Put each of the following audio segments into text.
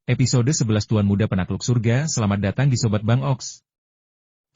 Episode 11 Tuan Muda Penakluk Surga, selamat datang di Sobat Bang Oks.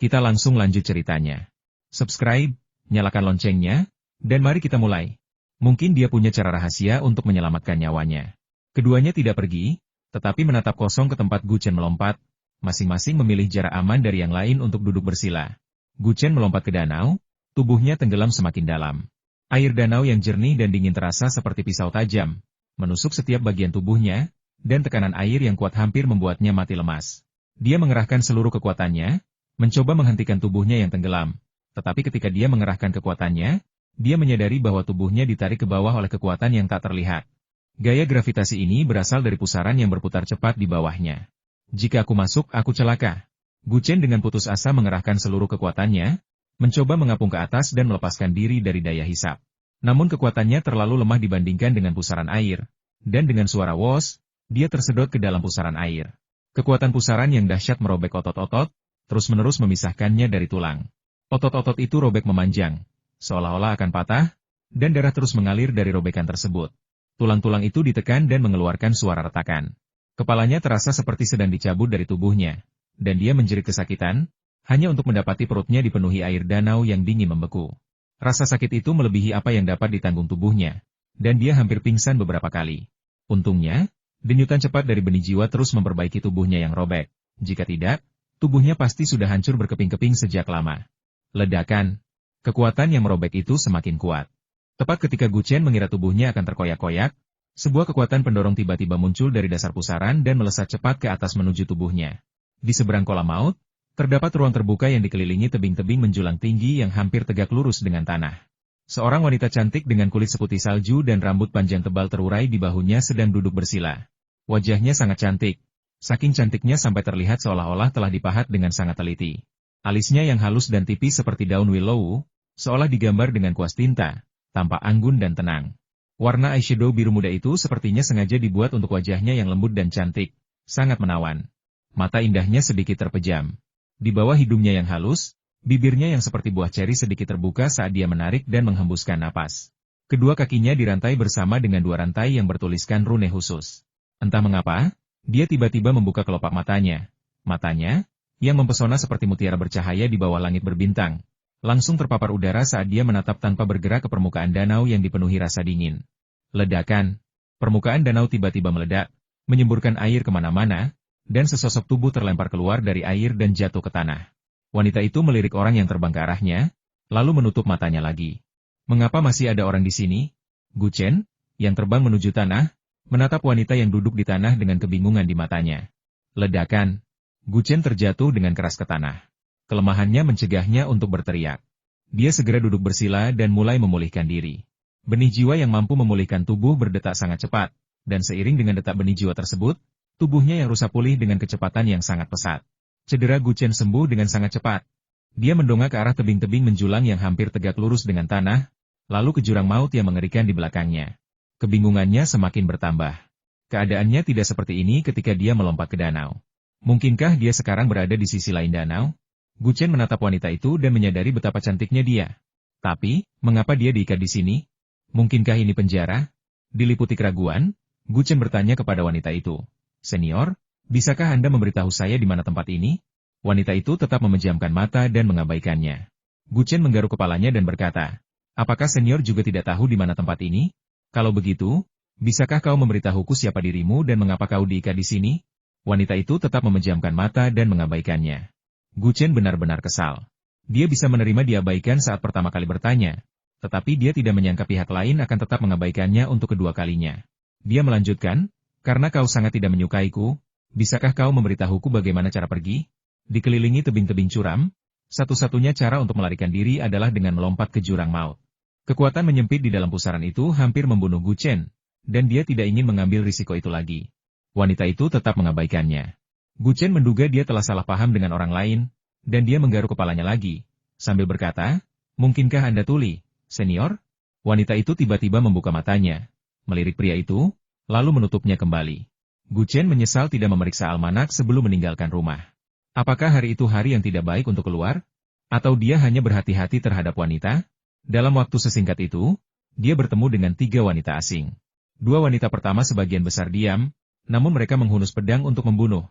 Kita langsung lanjut ceritanya. Subscribe, nyalakan loncengnya, dan mari kita mulai. Mungkin dia punya cara rahasia untuk menyelamatkan nyawanya. Keduanya tidak pergi, tetapi menatap kosong ke tempat Gu Chen melompat, masing-masing memilih jarak aman dari yang lain untuk duduk bersila. Gu Chen melompat ke danau, tubuhnya tenggelam semakin dalam. Air danau yang jernih dan dingin terasa seperti pisau tajam, menusuk setiap bagian tubuhnya, dan tekanan air yang kuat hampir membuatnya mati lemas. Dia mengerahkan seluruh kekuatannya, mencoba menghentikan tubuhnya yang tenggelam. Tetapi ketika dia mengerahkan kekuatannya, dia menyadari bahwa tubuhnya ditarik ke bawah oleh kekuatan yang tak terlihat. Gaya gravitasi ini berasal dari pusaran yang berputar cepat di bawahnya. Jika aku masuk, aku celaka. Gu Chen dengan putus asa mengerahkan seluruh kekuatannya, mencoba mengapung ke atas dan melepaskan diri dari daya hisap. Namun kekuatannya terlalu lemah dibandingkan dengan pusaran air, dan dengan suara wos, dia tersedot ke dalam pusaran air. Kekuatan pusaran yang dahsyat merobek otot-otot, terus-menerus memisahkannya dari tulang. Otot-otot itu robek memanjang, seolah-olah akan patah, dan darah terus mengalir dari robekan tersebut. Tulang-tulang itu ditekan dan mengeluarkan suara retakan. Kepalanya terasa seperti sedang dicabut dari tubuhnya, dan dia menjerit kesakitan, hanya untuk mendapati perutnya dipenuhi air danau yang dingin membeku. Rasa sakit itu melebihi apa yang dapat ditanggung tubuhnya, dan dia hampir pingsan beberapa kali. Untungnya, denyutan cepat dari benih jiwa terus memperbaiki tubuhnya yang robek. Jika tidak, tubuhnya pasti sudah hancur berkeping-keping sejak lama. Ledakan. Kekuatan yang merobek itu semakin kuat. Tepat ketika Gu Chen mengira tubuhnya akan terkoyak-koyak, sebuah kekuatan pendorong tiba-tiba muncul dari dasar pusaran dan melesat cepat ke atas menuju tubuhnya. Di seberang kolam maut, terdapat ruang terbuka yang dikelilingi tebing-tebing menjulang tinggi yang hampir tegak lurus dengan tanah. Seorang wanita cantik dengan kulit seputih salju dan rambut panjang tebal terurai di bahunya sedang duduk bersila. Wajahnya sangat cantik. Saking cantiknya sampai terlihat seolah-olah telah dipahat dengan sangat teliti. Alisnya yang halus dan tipis seperti daun willow, seolah digambar dengan kuas tinta, tampak anggun dan tenang. Warna eyeshadow biru muda itu sepertinya sengaja dibuat untuk wajahnya yang lembut dan cantik, sangat menawan. Mata indahnya sedikit terpejam. Di bawah hidungnya yang halus, bibirnya yang seperti buah ceri sedikit terbuka saat dia menarik dan menghembuskan napas. Kedua kakinya dirantai bersama dengan dua rantai yang bertuliskan rune khusus. Entah mengapa, dia tiba-tiba membuka kelopak matanya. Matanya, yang mempesona seperti mutiara bercahaya di bawah langit berbintang, langsung terpapar udara saat dia menatap tanpa bergerak ke permukaan danau yang dipenuhi rasa dingin. Ledakan. Permukaan danau tiba-tiba meledak, menyemburkan air kemana-mana, dan sesosok tubuh terlempar keluar dari air dan jatuh ke tanah. Wanita itu melirik orang yang terbang ke arahnya, lalu menutup matanya lagi. Mengapa masih ada orang di sini? Gu Chen, yang terbang menuju tanah, menatap wanita yang duduk di tanah dengan kebingungan di matanya. Ledakan. Gu Chen terjatuh dengan keras ke tanah. Kelemahannya mencegahnya untuk berteriak. Dia segera duduk bersila dan mulai memulihkan diri. Benih jiwa yang mampu memulihkan tubuh berdetak sangat cepat, dan seiring dengan detak benih jiwa tersebut, tubuhnya yang rusak pulih dengan kecepatan yang sangat pesat. Cedera Gu Chen sembuh dengan sangat cepat. Dia mendongak ke arah tebing-tebing menjulang yang hampir tegak lurus dengan tanah, lalu ke jurang maut yang mengerikan di belakangnya. Kebingungannya semakin bertambah. Keadaannya tidak seperti ini ketika dia melompat ke danau. Mungkinkah dia sekarang berada di sisi lain danau? Gu Chen menatap wanita itu dan menyadari betapa cantiknya dia. Tapi, mengapa dia diikat di sini? Mungkinkah ini penjara? Diliputi keraguan, Gu Chen bertanya kepada wanita itu. Senior, bisakah Anda memberitahu saya di mana tempat ini? Wanita itu tetap memejamkan mata dan mengabaikannya. Gu Chen menggaruk kepalanya dan berkata, apakah senior juga tidak tahu di mana tempat ini? Kalau begitu, bisakah kau memberitahuku siapa dirimu dan mengapa kau diikat di sini? Wanita itu tetap memejamkan mata dan mengabaikannya. Gu Chen benar-benar kesal. Dia bisa menerima diabaikan saat pertama kali bertanya, tetapi dia tidak menyangka pihak lain akan tetap mengabaikannya untuk kedua kalinya. Dia melanjutkan, karena kau sangat tidak menyukaiku, bisakah kau memberitahuku bagaimana cara pergi? Dikelilingi tebing-tebing curam, satu-satunya cara untuk melarikan diri adalah dengan melompat ke jurang maut. Kekuatan menyempit di dalam pusaran itu hampir membunuh Gu Chen, dan dia tidak ingin mengambil risiko itu lagi. Wanita itu tetap mengabaikannya. Gu Chen menduga dia telah salah paham dengan orang lain, dan dia menggaruk kepalanya lagi, sambil berkata, mungkinkah Anda tuli, senior? Wanita itu tiba-tiba membuka matanya, melirik pria itu, lalu menutupnya kembali. Gu Chen menyesal tidak memeriksa almanak sebelum meninggalkan rumah. Apakah hari itu hari yang tidak baik untuk keluar? Atau dia hanya berhati-hati terhadap wanita? Dalam waktu sesingkat itu, dia bertemu dengan 3 wanita asing. 2 wanita pertama sebagian besar diam, namun mereka menghunus pedang untuk membunuh.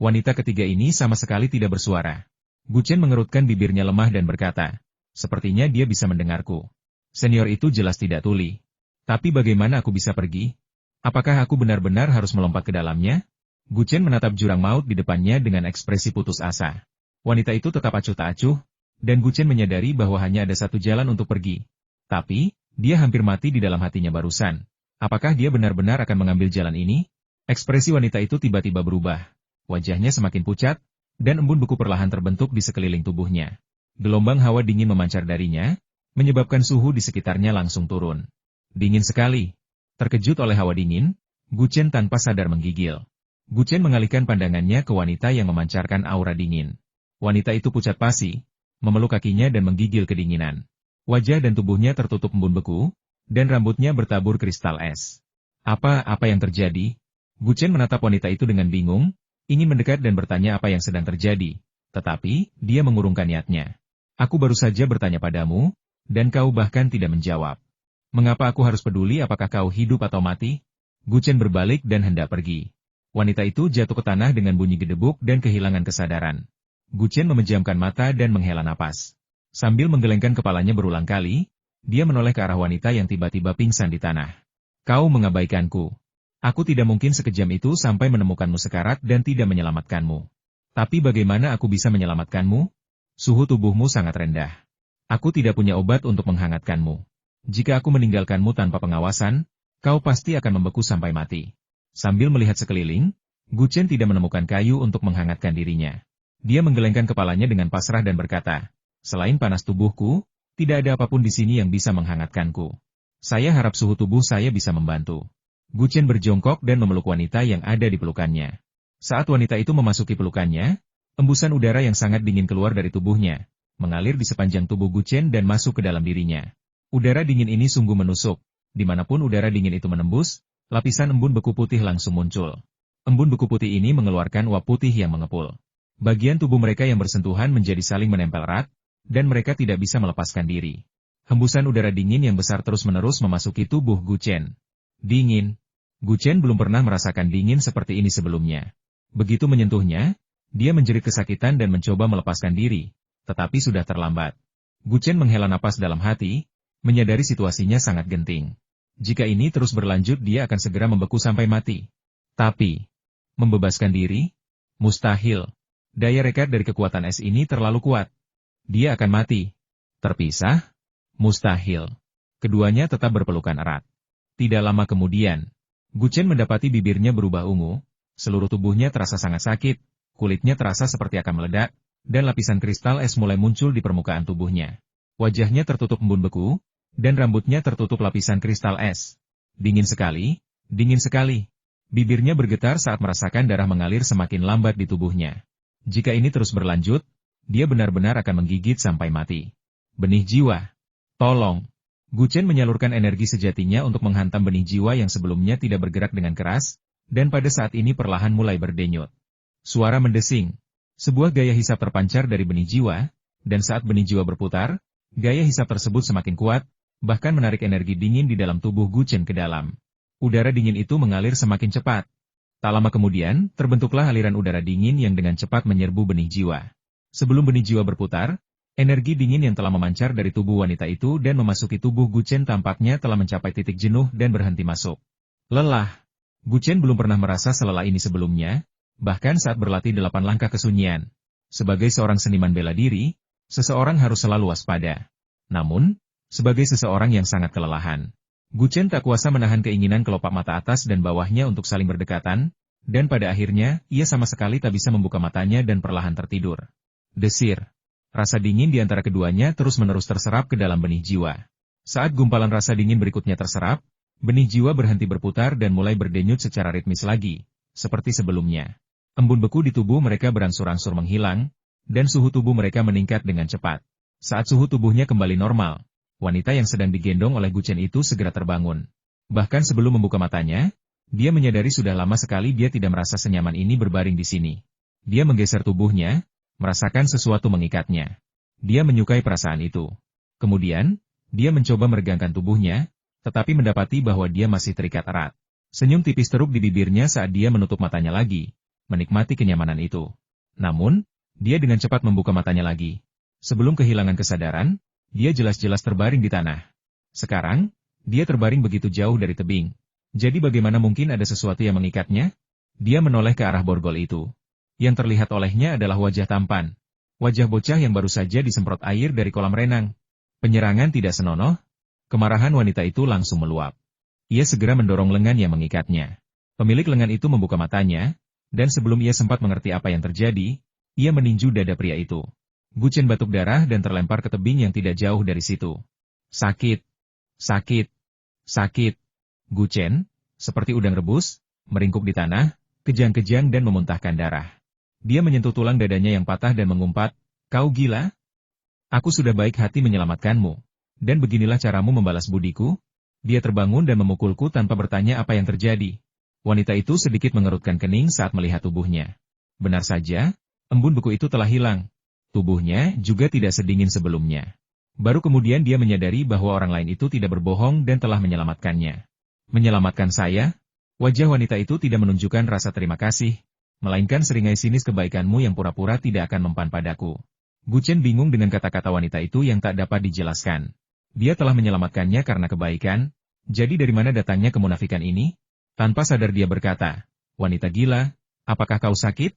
Wanita ketiga ini sama sekali tidak bersuara. Guchen mengerutkan bibirnya lemah dan berkata, sepertinya dia bisa mendengarku. Senior itu jelas tidak tuli. Tapi bagaimana aku bisa pergi? Apakah aku benar-benar harus melompat ke dalamnya? Guchen menatap jurang maut di depannya dengan ekspresi putus asa. Wanita itu tetap acuh tak acuh, dan Guchen menyadari bahwa hanya ada satu jalan untuk pergi. Tapi, dia hampir mati di dalam hatinya barusan. Apakah dia benar-benar akan mengambil jalan ini? Ekspresi wanita itu tiba-tiba berubah. Wajahnya semakin pucat, dan embun beku perlahan terbentuk di sekeliling tubuhnya. Gelombang hawa dingin memancar darinya, menyebabkan suhu di sekitarnya langsung turun. Dingin sekali. Terkejut oleh hawa dingin, Guchen tanpa sadar menggigil. Guchen mengalihkan pandangannya ke wanita yang memancarkan aura dingin. Wanita itu pucat pasi, memeluk kakinya dan menggigil kedinginan. Wajah dan tubuhnya tertutup embun beku, dan rambutnya bertabur kristal es. Apa yang terjadi? Guchen menatap wanita itu dengan bingung, ingin mendekat dan bertanya apa yang sedang terjadi. Tetapi, dia mengurungkan niatnya. Aku baru saja bertanya padamu, dan kau bahkan tidak menjawab. Mengapa aku harus peduli apakah kau hidup atau mati? Guchen berbalik dan hendak pergi. Wanita itu jatuh ke tanah dengan bunyi gedebuk dan kehilangan kesadaran. Guchen memejamkan mata dan menghela napas. Sambil menggelengkan kepalanya berulang kali, dia menoleh ke arah wanita yang tiba-tiba pingsan di tanah. Kau mengabaikanku. Aku tidak mungkin sekejam itu sampai menemukanmu sekarat dan tidak menyelamatkanmu. Tapi bagaimana aku bisa menyelamatkanmu? Suhu tubuhmu sangat rendah. Aku tidak punya obat untuk menghangatkanmu. Jika aku meninggalkanmu tanpa pengawasan, kau pasti akan membeku sampai mati. Sambil melihat sekeliling, Guchen tidak menemukan kayu untuk menghangatkan dirinya. Dia menggelengkan kepalanya dengan pasrah dan berkata, selain panas tubuhku, tidak ada apapun di sini yang bisa menghangatkanku. Saya harap suhu tubuh saya bisa membantu. Guchen berjongkok dan memeluk wanita yang ada di pelukannya. Saat wanita itu memasuki pelukannya, embusan udara yang sangat dingin keluar dari tubuhnya, mengalir di sepanjang tubuh Guchen dan masuk ke dalam dirinya. Udara dingin ini sungguh menusuk. Dimanapun udara dingin itu menembus, lapisan embun beku putih langsung muncul. Embun beku putih ini mengeluarkan uap putih yang mengepul. Bagian tubuh mereka yang bersentuhan menjadi saling menempel erat, dan mereka tidak bisa melepaskan diri. Hembusan udara dingin yang besar terus-menerus memasuki tubuh Guchen. Dingin. Guchen belum pernah merasakan dingin seperti ini sebelumnya. Begitu menyentuhnya, dia menjerit kesakitan dan mencoba melepaskan diri, tetapi sudah terlambat. Guchen menghela napas dalam hati, menyadari situasinya sangat genting. Jika ini terus berlanjut dia akan segera membeku sampai mati. Tapi, membebaskan diri? Mustahil. Daya rekat dari kekuatan es ini terlalu kuat. Dia akan mati. Terpisah? Mustahil. Keduanya tetap berpelukan erat. Tidak lama kemudian, Guchen mendapati bibirnya berubah ungu, seluruh tubuhnya terasa sangat sakit, kulitnya terasa seperti akan meledak, dan lapisan kristal es mulai muncul di permukaan tubuhnya. Wajahnya tertutup embun beku, dan rambutnya tertutup lapisan kristal es. Dingin sekali, dingin sekali. Bibirnya bergetar saat merasakan darah mengalir semakin lambat di tubuhnya. Jika ini terus berlanjut, dia benar-benar akan menggigit sampai mati. Benih jiwa. Tolong. Guchen menyalurkan energi sejatinya untuk menghantam benih jiwa yang sebelumnya tidak bergerak dengan keras, dan pada saat ini perlahan mulai berdenyut. Suara mendesing. Sebuah gaya hisap terpancar dari benih jiwa, dan saat benih jiwa berputar, gaya hisap tersebut semakin kuat, bahkan menarik energi dingin di dalam tubuh Guchen ke dalam. Udara dingin itu mengalir semakin cepat. Tak lama kemudian, terbentuklah aliran udara dingin yang dengan cepat menyerbu benih jiwa. Sebelum benih jiwa berputar, energi dingin yang telah memancar dari tubuh wanita itu dan memasuki tubuh Guchen tampaknya telah mencapai titik jenuh dan berhenti masuk. Lelah. Guchen belum pernah merasa selelah ini sebelumnya, bahkan saat berlatih 8 langkah kesunyian. Sebagai seorang seniman bela diri, seseorang harus selalu waspada. Namun, sebagai seseorang yang sangat kelelahan, Guchen tak kuasa menahan keinginan kelopak mata atas dan bawahnya untuk saling berdekatan, dan pada akhirnya, ia sama sekali tak bisa membuka matanya dan perlahan tertidur. Desir. Rasa dingin di antara keduanya terus-menerus terserap ke dalam benih jiwa. Saat gumpalan rasa dingin berikutnya terserap, benih jiwa berhenti berputar dan mulai berdenyut secara ritmis lagi, seperti sebelumnya. Embun beku di tubuh mereka berangsur-angsur menghilang, dan suhu tubuh mereka meningkat dengan cepat. Saat suhu tubuhnya kembali normal, wanita yang sedang digendong oleh Guchen itu segera terbangun. Bahkan sebelum membuka matanya, dia menyadari sudah lama sekali dia tidak merasa senyaman ini berbaring di sini. Dia menggeser tubuhnya, merasakan sesuatu mengikatnya. Dia menyukai perasaan itu. Kemudian, dia mencoba meregangkan tubuhnya, tetapi mendapati bahwa dia masih terikat erat. Senyum tipis teruk di bibirnya saat dia menutup matanya lagi, menikmati kenyamanan itu. Namun, dia dengan cepat membuka matanya lagi. Sebelum kehilangan kesadaran, dia jelas-jelas terbaring di tanah. Sekarang, dia terbaring begitu jauh dari tebing. Jadi bagaimana mungkin ada sesuatu yang mengikatnya? Dia menoleh ke arah borgol itu. Yang terlihat olehnya adalah wajah tampan. Wajah bocah yang baru saja disemprot air dari kolam renang. Penyerangan tidak senonoh. Kemarahan wanita itu langsung meluap. Ia segera mendorong lengan yang mengikatnya. Pemilik lengan itu membuka matanya, dan sebelum ia sempat mengerti apa yang terjadi, ia meninju dada pria itu. Gu Chen batuk darah dan terlempar ke tebing yang tidak jauh dari situ. Sakit, sakit, sakit. Gu Chen, seperti udang rebus, meringkuk di tanah, kejang-kejang dan memuntahkan darah. Dia menyentuh tulang dadanya yang patah dan mengumpat, "Kau gila? Aku sudah baik hati menyelamatkanmu. Dan beginilah caramu membalas budiku?" Dia terbangun dan memukulku tanpa bertanya apa yang terjadi. Wanita itu sedikit mengerutkan kening saat melihat tubuhnya. Benar saja, embun beku itu telah hilang. Tubuhnya juga tidak sedingin sebelumnya. Baru kemudian dia menyadari bahwa orang lain itu tidak berbohong dan telah menyelamatkannya. "Menyelamatkan saya?" Wajah wanita itu tidak menunjukkan rasa terima kasih, melainkan seringai sinis kebaikanmu yang pura-pura tidak akan mempan padaku. Gu Chen bingung dengan kata-kata wanita itu yang tak dapat dijelaskan. Dia telah menyelamatkannya karena kebaikan, jadi dari mana datangnya kemunafikan ini? Tanpa sadar dia berkata, "Wanita gila, apakah kau sakit?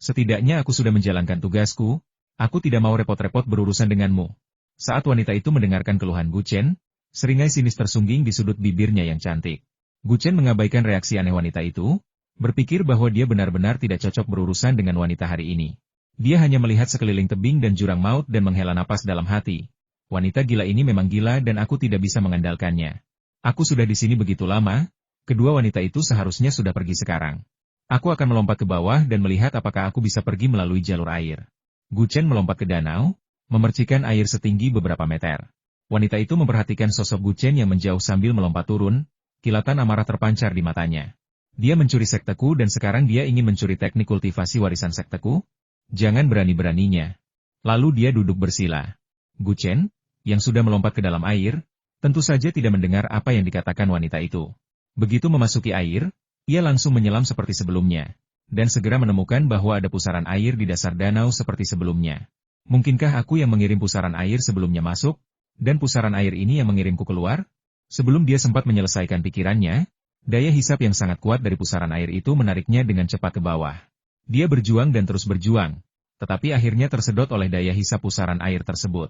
Setidaknya aku sudah menjalankan tugasku, aku tidak mau repot-repot berurusan denganmu." Saat wanita itu mendengarkan keluhan Gu Chen, seringai sinis tersungging di sudut bibirnya yang cantik. Gu Chen mengabaikan reaksi aneh wanita itu, berpikir bahwa dia benar-benar tidak cocok berurusan dengan wanita hari ini. Dia hanya melihat sekeliling tebing dan jurang maut dan menghela napas dalam hati. Wanita gila ini memang gila dan aku tidak bisa mengandalkannya. Aku sudah di sini begitu lama, kedua wanita itu seharusnya sudah pergi sekarang. Aku akan melompat ke bawah dan melihat apakah aku bisa pergi melalui jalur air. Gu Chen melompat ke danau, memercikan air setinggi beberapa meter. Wanita itu memperhatikan sosok Gu Chen yang menjauh sambil melompat turun, kilatan amarah terpancar di matanya. Dia mencuri sekteku dan sekarang dia ingin mencuri teknik kultivasi warisan sekteku? Jangan berani-beraninya. Lalu dia duduk bersila. Gu Chen, yang sudah melompat ke dalam air, tentu saja tidak mendengar apa yang dikatakan wanita itu. Begitu memasuki air, ia langsung menyelam seperti sebelumnya, dan segera menemukan bahwa ada pusaran air di dasar danau seperti sebelumnya. Mungkinkah aku yang mengirim pusaran air sebelumnya masuk, dan pusaran air ini yang mengirimku keluar? Sebelum dia sempat menyelesaikan pikirannya, daya hisap yang sangat kuat dari pusaran air itu menariknya dengan cepat ke bawah. Dia berjuang dan terus berjuang, tetapi akhirnya tersedot oleh daya hisap pusaran air tersebut.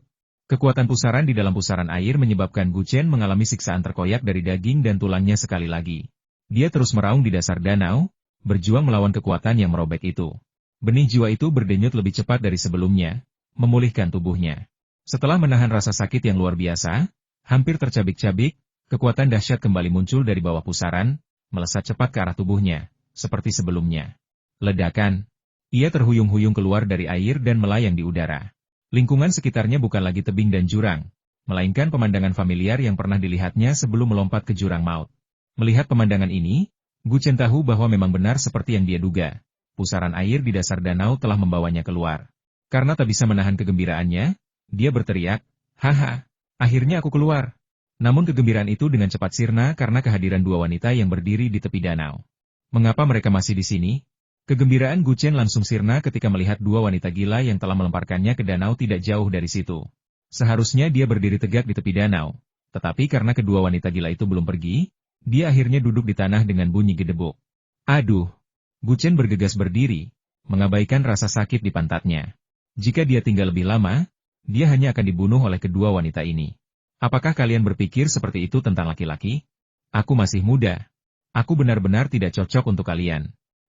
Kekuatan pusaran di dalam pusaran air menyebabkan Gu Chen mengalami siksaan terkoyak dari daging dan tulangnya sekali lagi. Dia terus meraung di dasar danau, berjuang melawan kekuatan yang merobek itu. Benih jiwa itu berdenyut lebih cepat dari sebelumnya, memulihkan tubuhnya. Setelah menahan rasa sakit yang luar biasa, hampir tercabik-cabik, kekuatan dahsyat kembali muncul dari bawah pusaran, melesat cepat ke arah tubuhnya, seperti sebelumnya. Ledakan. Ia terhuyung-huyung keluar dari air dan melayang di udara. Lingkungan sekitarnya bukan lagi tebing dan jurang, melainkan pemandangan familiar yang pernah dilihatnya sebelum melompat ke jurang maut. Melihat pemandangan ini, Gu Chen tahu bahwa memang benar seperti yang dia duga. Pusaran air di dasar danau telah membawanya keluar. Karena tak bisa menahan kegembiraannya, dia berteriak, "Haha, akhirnya aku keluar." Namun kegembiraan itu dengan cepat sirna karena kehadiran dua wanita yang berdiri di tepi danau. Mengapa mereka masih di sini? Kegembiraan Gu Chen langsung sirna ketika melihat dua wanita gila yang telah melemparkannya ke danau tidak jauh dari situ. Seharusnya dia berdiri tegak di tepi danau, tetapi karena kedua wanita gila itu belum pergi, dia akhirnya duduk di tanah dengan bunyi gedebuk. Aduh! Gu Chen bergegas berdiri, mengabaikan rasa sakit di pantatnya. Jika dia tinggal lebih lama, dia hanya akan dibunuh oleh kedua wanita ini. Apakah kalian berpikir seperti itu tentang laki-laki? Aku masih muda. Aku benar-benar tidak cocok untuk kalian.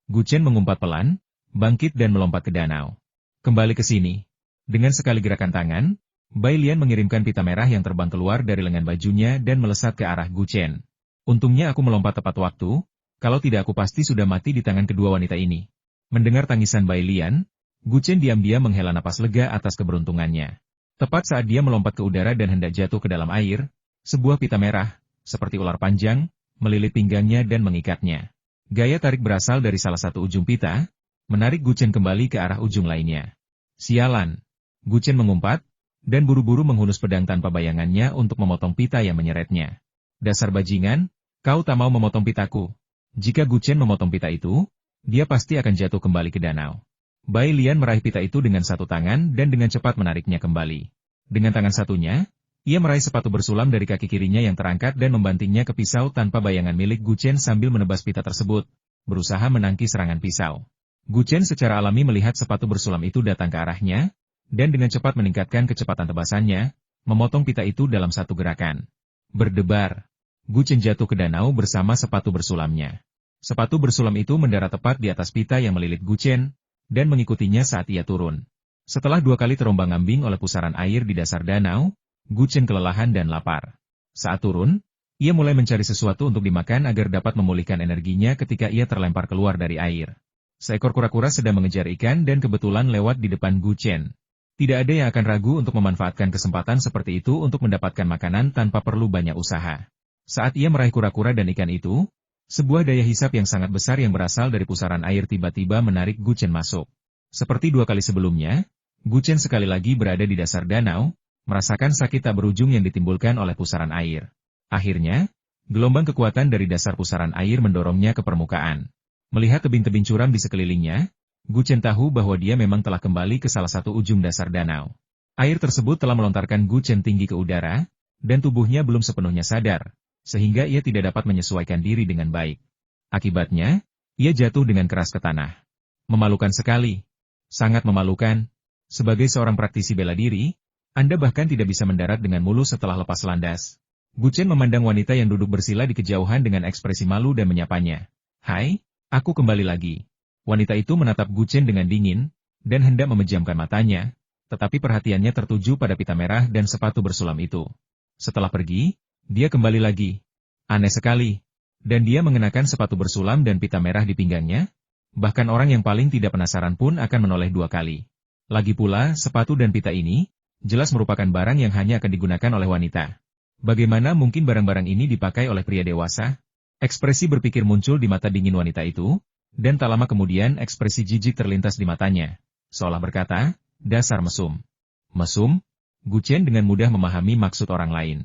Gu Chen mengumpat pelan, bangkit dan melompat ke danau. Kembali ke sini. Dengan sekali gerakan tangan, Bai Lian mengirimkan pita merah yang terbang keluar dari lengan bajunya dan melesat ke arah Gu Chen. Untungnya aku melompat tepat waktu, kalau tidak aku pasti sudah mati di tangan kedua wanita ini. Mendengar tangisan Bai Lian, Gu Chen diam-diam menghela napas lega atas keberuntungannya. Tepat saat dia melompat ke udara dan hendak jatuh ke dalam air, sebuah pita merah, seperti ular panjang, melilit pinggangnya dan mengikatnya. Gaya tarik berasal dari salah satu ujung pita, menarik Gu Chen kembali ke arah ujung lainnya. Sialan! Gu Chen mengumpat, dan buru-buru menghunus pedang tanpa bayangannya untuk memotong pita yang menyeretnya. Dasar bajingan, kau tak mau memotong pitaku. Jika Gu Chen memotong pita itu, dia pasti akan jatuh kembali ke danau. Bai Lian meraih pita itu dengan satu tangan dan dengan cepat menariknya kembali. Dengan tangan satunya, ia meraih sepatu bersulam dari kaki kirinya yang terangkat dan membantingnya ke pisau tanpa bayangan milik Gu Chen sambil menebas pita tersebut, berusaha menangkis serangan pisau. Gu Chen secara alami melihat sepatu bersulam itu datang ke arahnya, dan dengan cepat meningkatkan kecepatan tebasannya, memotong pita itu dalam satu gerakan. Berdebar, Gu Chen jatuh ke danau bersama sepatu bersulamnya. Sepatu bersulam itu mendarat tepat di atas pita yang melilit Gu Chen, dan mengikutinya saat ia turun. Setelah 2 kali terombang-ambing oleh pusaran air di dasar danau, Gu Chen kelelahan dan lapar. Saat turun, ia mulai mencari sesuatu untuk dimakan agar dapat memulihkan energinya ketika ia terlempar keluar dari air. Seekor kura-kura sedang mengejar ikan dan kebetulan lewat di depan Gu Chen. Tidak ada yang akan ragu untuk memanfaatkan kesempatan seperti itu untuk mendapatkan makanan tanpa perlu banyak usaha. Saat ia meraih kura-kura dan ikan itu, sebuah daya hisap yang sangat besar yang berasal dari pusaran air tiba-tiba menarik Gu Chen masuk. Seperti 2 kali sebelumnya, Gu Chen sekali lagi berada di dasar danau, merasakan sakit tak berujung yang ditimbulkan oleh pusaran air. Akhirnya, gelombang kekuatan dari dasar pusaran air mendorongnya ke permukaan. Melihat tebing-tebing curam di sekelilingnya, Gu Chen tahu bahwa dia memang telah kembali ke salah satu ujung dasar danau. Air tersebut telah melontarkan Gu Chen tinggi ke udara, dan tubuhnya belum sepenuhnya sadar, sehingga ia tidak dapat menyesuaikan diri dengan baik. Akibatnya, ia jatuh dengan keras ke tanah. Memalukan sekali. Sangat memalukan. Sebagai seorang praktisi bela diri, Anda bahkan tidak bisa mendarat dengan mulus setelah lepas landas. Gu Chen memandang wanita yang duduk bersila di kejauhan dengan ekspresi malu dan menyapanya. Hai, aku kembali lagi. Wanita itu menatap Gu Chen dengan dingin, dan hendak memejamkan matanya, tetapi perhatiannya tertuju pada pita merah dan sepatu bersulam itu. Setelah pergi, dia kembali lagi. Aneh sekali. Dan dia mengenakan sepatu bersulam dan pita merah di pinggangnya. Bahkan orang yang paling tidak penasaran pun akan menoleh 2 kali. Lagi pula, sepatu dan pita ini, jelas merupakan barang yang hanya akan digunakan oleh wanita. Bagaimana mungkin barang-barang ini dipakai oleh pria dewasa? Ekspresi berpikir muncul di mata dingin wanita itu, dan tak lama kemudian ekspresi jijik terlintas di matanya. Seolah berkata, dasar mesum. Mesum? Gu Chen dengan mudah memahami maksud orang lain.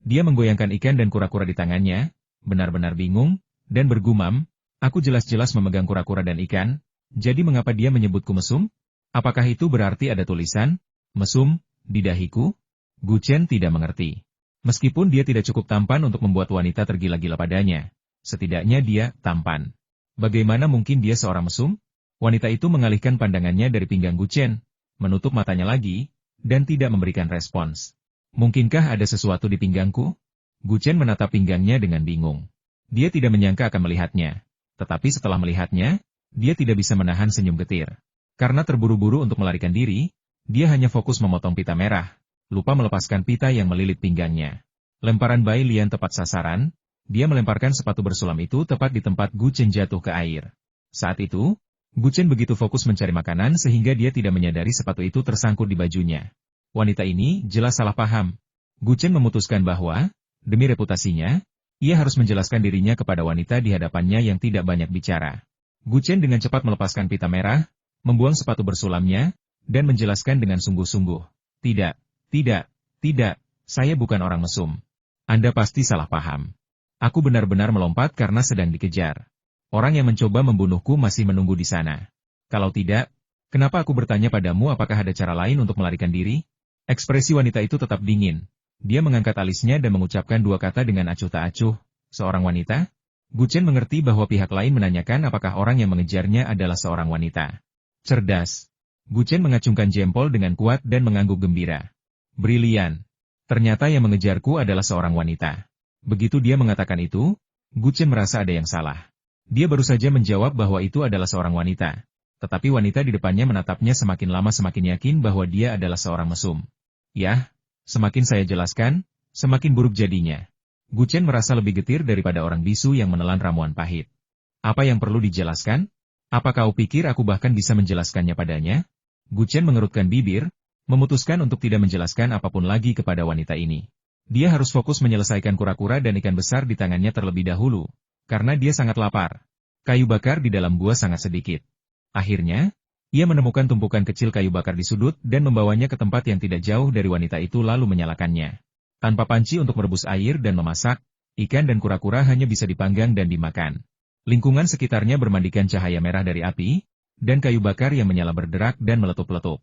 Dia menggoyangkan ikan dan kura-kura di tangannya, benar-benar bingung, dan bergumam, aku jelas-jelas memegang kura-kura dan ikan, jadi mengapa dia menyebutku mesum? Apakah itu berarti ada tulisan, mesum, di dahiku? Gu Chen tidak mengerti. Meskipun dia tidak cukup tampan untuk membuat wanita tergila-gila padanya, setidaknya dia tampan. Bagaimana mungkin dia seorang mesum? Wanita itu mengalihkan pandangannya dari pinggang Gu Chen, menutup matanya lagi, dan tidak memberikan respons. Mungkinkah ada sesuatu di pinggangku? Gu Chen menatap pinggangnya dengan bingung. Dia tidak menyangka akan melihatnya. Tetapi setelah melihatnya, dia tidak bisa menahan senyum getir. Karena terburu-buru untuk melarikan diri, dia hanya fokus memotong pita merah, lupa melepaskan pita yang melilit pinggangnya. Lemparan Bai Lian tepat sasaran, dia melemparkan sepatu bersulam itu tepat di tempat Gu Chen jatuh ke air. Saat itu, Gu Chen begitu fokus mencari makanan sehingga dia tidak menyadari sepatu itu tersangkut di bajunya. Wanita ini jelas salah paham. Gu Chen memutuskan bahwa, demi reputasinya, ia harus menjelaskan dirinya kepada wanita di hadapannya yang tidak banyak bicara. Gu Chen dengan cepat melepaskan pita merah, membuang sepatu bersulamnya, dan menjelaskan dengan sungguh-sungguh. Tidak, saya bukan orang mesum. Anda pasti salah paham. Aku benar-benar melompat karena sedang dikejar. Orang yang mencoba membunuhku masih menunggu di sana. Kalau tidak, kenapa aku bertanya padamu apakah ada cara lain untuk melarikan diri? Ekspresi wanita itu tetap dingin. Dia mengangkat alisnya dan mengucapkan 2 kata dengan acuh tak acuh. Seorang wanita? Gu Chen mengerti bahwa pihak lain menanyakan apakah orang yang mengejarnya adalah seorang wanita. Cerdas. Gu Chen mengacungkan jempol dengan kuat dan mengangguk gembira. Brilian. Ternyata yang mengejarku adalah seorang wanita. Begitu dia mengatakan itu, Gu Chen merasa ada yang salah. Dia baru saja menjawab bahwa itu adalah seorang wanita. Tetapi wanita di depannya menatapnya semakin lama semakin yakin bahwa dia adalah seorang mesum. Yah, semakin saya jelaskan, semakin buruk jadinya. Gu Chen merasa lebih getir daripada orang bisu yang menelan ramuan pahit. Apa yang perlu dijelaskan? Apa kau pikir aku bahkan bisa menjelaskannya padanya? Gu Chen mengerutkan bibir, memutuskan untuk tidak menjelaskan apapun lagi kepada wanita ini. Dia harus fokus menyelesaikan kura-kura dan ikan besar di tangannya terlebih dahulu, karena dia sangat lapar. Kayu bakar di dalam gua sangat sedikit. Akhirnya, ia menemukan tumpukan kecil kayu bakar di sudut dan membawanya ke tempat yang tidak jauh dari wanita itu lalu menyalakannya. Tanpa panci untuk merebus air dan memasak, ikan dan kura-kura hanya bisa dipanggang dan dimakan. Lingkungan sekitarnya bermandikan cahaya merah dari api, dan kayu bakar yang menyala berderak dan meletup-letup.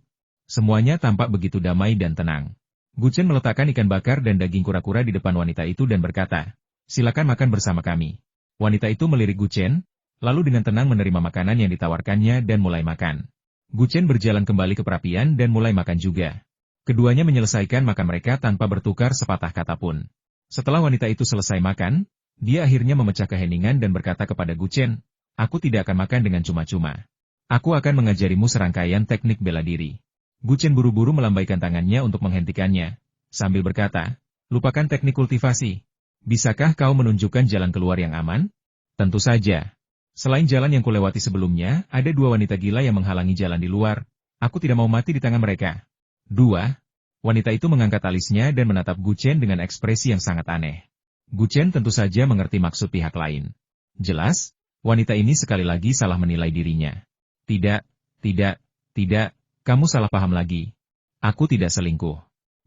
Semuanya tampak begitu damai dan tenang. Gu Chen meletakkan ikan bakar dan daging kura-kura di depan wanita itu dan berkata, "Silakan makan bersama kami." Wanita itu melirik Gu Chen, lalu dengan tenang menerima makanan yang ditawarkannya dan mulai makan. Gu Chen berjalan kembali ke perapian dan mulai makan juga. Keduanya menyelesaikan makan mereka tanpa bertukar sepatah kata pun. Setelah wanita itu selesai makan, dia akhirnya memecah keheningan dan berkata kepada Gu Chen, "Aku tidak akan makan dengan cuma-cuma. Aku akan mengajarimu serangkaian teknik bela diri." Gu Chen buru-buru melambaikan tangannya untuk menghentikannya, sambil berkata, "Lupakan teknik kultivasi. Bisakah kau menunjukkan jalan keluar yang aman?" "Tentu saja. Selain jalan yang kulewati sebelumnya, ada dua wanita gila yang menghalangi jalan di luar. Aku tidak mau mati di tangan mereka." "Dua?" Wanita itu mengangkat alisnya dan menatap Gu Chen dengan ekspresi yang sangat aneh. Gu Chen tentu saja mengerti maksud pihak lain. Jelas, wanita ini sekali lagi salah menilai dirinya. "Tidak, tidak, kamu salah paham lagi. Aku tidak selingkuh.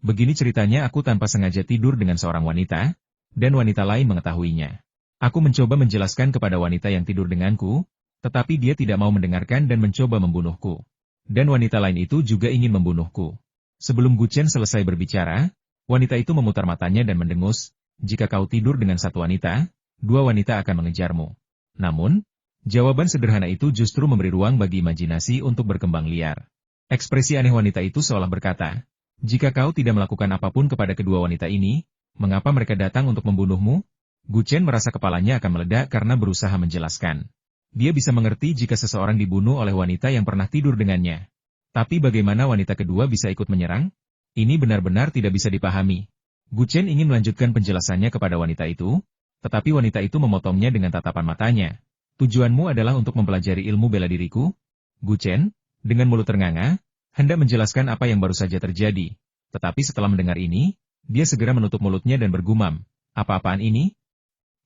Begini ceritanya, aku tanpa sengaja tidur dengan seorang wanita, dan wanita lain mengetahuinya. Aku mencoba menjelaskan kepada wanita yang tidur denganku, tetapi dia tidak mau mendengarkan dan mencoba membunuhku. Dan wanita lain itu juga ingin membunuhku." Sebelum Gu Chen selesai berbicara, wanita itu memutar matanya dan mendengus, "Jika kau tidur dengan satu wanita, dua wanita akan mengejarmu." Namun, jawaban sederhana itu justru memberi ruang bagi imajinasi untuk berkembang liar. Ekspresi aneh wanita itu seolah berkata, "Jika kau tidak melakukan apapun kepada kedua wanita ini, mengapa mereka datang untuk membunuhmu?" Gu Chen merasa kepalanya akan meledak karena berusaha menjelaskan. Dia bisa mengerti jika seseorang dibunuh oleh wanita yang pernah tidur dengannya. Tapi bagaimana wanita kedua bisa ikut menyerang? Ini benar-benar tidak bisa dipahami. Gu Chen ingin melanjutkan penjelasannya kepada wanita itu, tetapi wanita itu memotongnya dengan tatapan matanya. "Tujuanmu adalah untuk mempelajari ilmu bela diriku?" Gu Chen, dengan mulut ternganga, hendak menjelaskan apa yang baru saja terjadi. Tetapi setelah mendengar ini, dia segera menutup mulutnya dan bergumam, "Apa-apaan ini?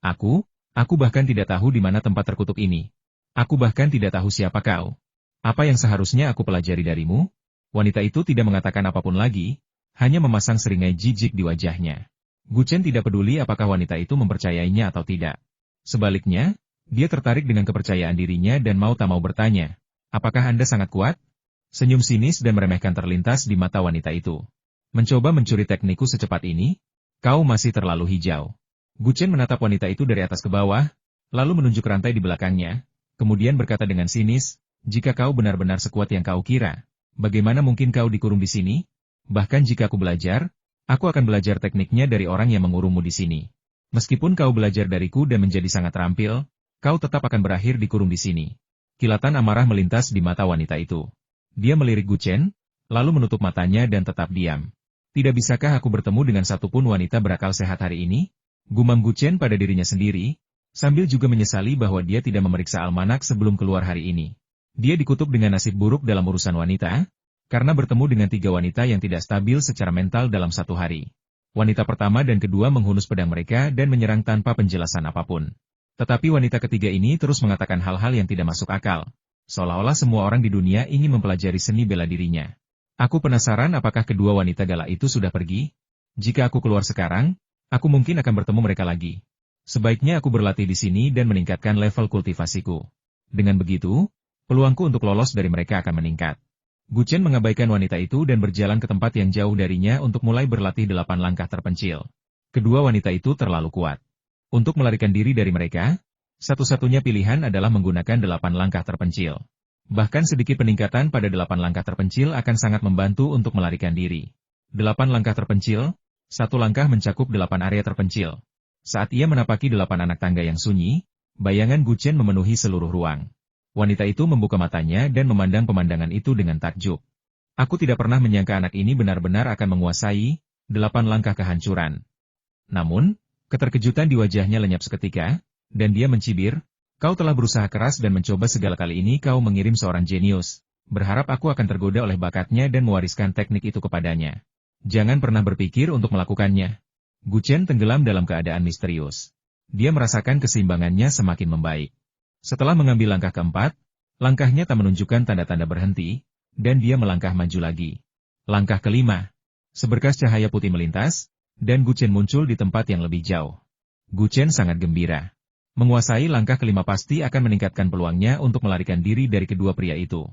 Aku bahkan tidak tahu di mana tempat terkutuk ini. Aku bahkan tidak tahu siapa kau. Apa yang seharusnya aku pelajari darimu?" Wanita itu tidak mengatakan apapun lagi, hanya memasang seringai jijik di wajahnya. Gu Chen tidak peduli apakah wanita itu mempercayainya atau tidak. Sebaliknya, dia tertarik dengan kepercayaan dirinya dan mau tak mau bertanya, "Apakah Anda sangat kuat?" Senyum sinis dan meremehkan terlintas di mata wanita itu. "Mencoba mencuri teknikku secepat ini? Kau masih terlalu hijau." Gu Chen menatap wanita itu dari atas ke bawah, lalu menunjuk rantai di belakangnya, kemudian berkata dengan sinis, "Jika kau benar-benar sekuat yang kau kira, bagaimana mungkin kau dikurung di sini? Bahkan jika aku belajar, aku akan belajar tekniknya dari orang yang mengurungmu di sini. Meskipun kau belajar dariku dan menjadi sangat terampil, kau tetap akan berakhir dikurung di sini." Kilatan amarah melintas di mata wanita itu. Dia melirik Gu Chen, lalu menutup matanya dan tetap diam. "Tidak bisakah aku bertemu dengan satupun wanita berakal sehat hari ini?" Gumam Gu Chen pada dirinya sendiri, sambil juga menyesali bahwa dia tidak memeriksa almanak sebelum keluar hari ini. Dia dikutuk dengan nasib buruk dalam urusan wanita, karena bertemu dengan tiga wanita yang tidak stabil secara mental dalam satu hari. Wanita pertama dan kedua menghunus pedang mereka dan menyerang tanpa penjelasan apapun. Tetapi wanita ketiga ini terus mengatakan hal-hal yang tidak masuk akal, seolah-olah semua orang di dunia ingin mempelajari seni bela dirinya. Aku penasaran apakah kedua wanita galak itu sudah pergi? Jika aku keluar sekarang, aku mungkin akan bertemu mereka lagi. Sebaiknya aku berlatih di sini dan meningkatkan level kultivasiku. Dengan begitu, peluangku untuk lolos dari mereka akan meningkat. Gu Chen mengabaikan wanita itu dan berjalan ke tempat yang jauh darinya untuk mulai berlatih 8 langkah terpencil. Kedua wanita itu terlalu kuat. Untuk melarikan diri dari mereka, satu-satunya pilihan adalah menggunakan 8 langkah terpencil. Bahkan sedikit peningkatan pada 8 langkah terpencil akan sangat membantu untuk melarikan diri. 8 langkah terpencil, satu langkah mencakup 8 area terpencil. Saat ia menapaki 8 anak tangga yang sunyi, bayangan Gu Chen memenuhi seluruh ruang. Wanita itu membuka matanya dan memandang pemandangan itu dengan takjub. "Aku tidak pernah menyangka anak ini benar-benar akan menguasai 8 langkah kehancuran." Namun, keterkejutan di wajahnya lenyap seketika, dan dia mencibir, "Kau telah berusaha keras dan mencoba segala kali ini kau mengirim seorang jenius, berharap aku akan tergoda oleh bakatnya dan mewariskan teknik itu kepadanya. Jangan pernah berpikir untuk melakukannya." Gu Chen tenggelam dalam keadaan misterius. Dia merasakan keseimbangannya semakin membaik. Setelah mengambil langkah keempat, langkahnya tak menunjukkan tanda-tanda berhenti, dan dia melangkah maju lagi. Langkah kelima, seberkas cahaya putih melintas, dan Gu Chen muncul di tempat yang lebih jauh. Gu Chen sangat gembira. Menguasai langkah kelima pasti akan meningkatkan peluangnya untuk melarikan diri dari kedua pria itu.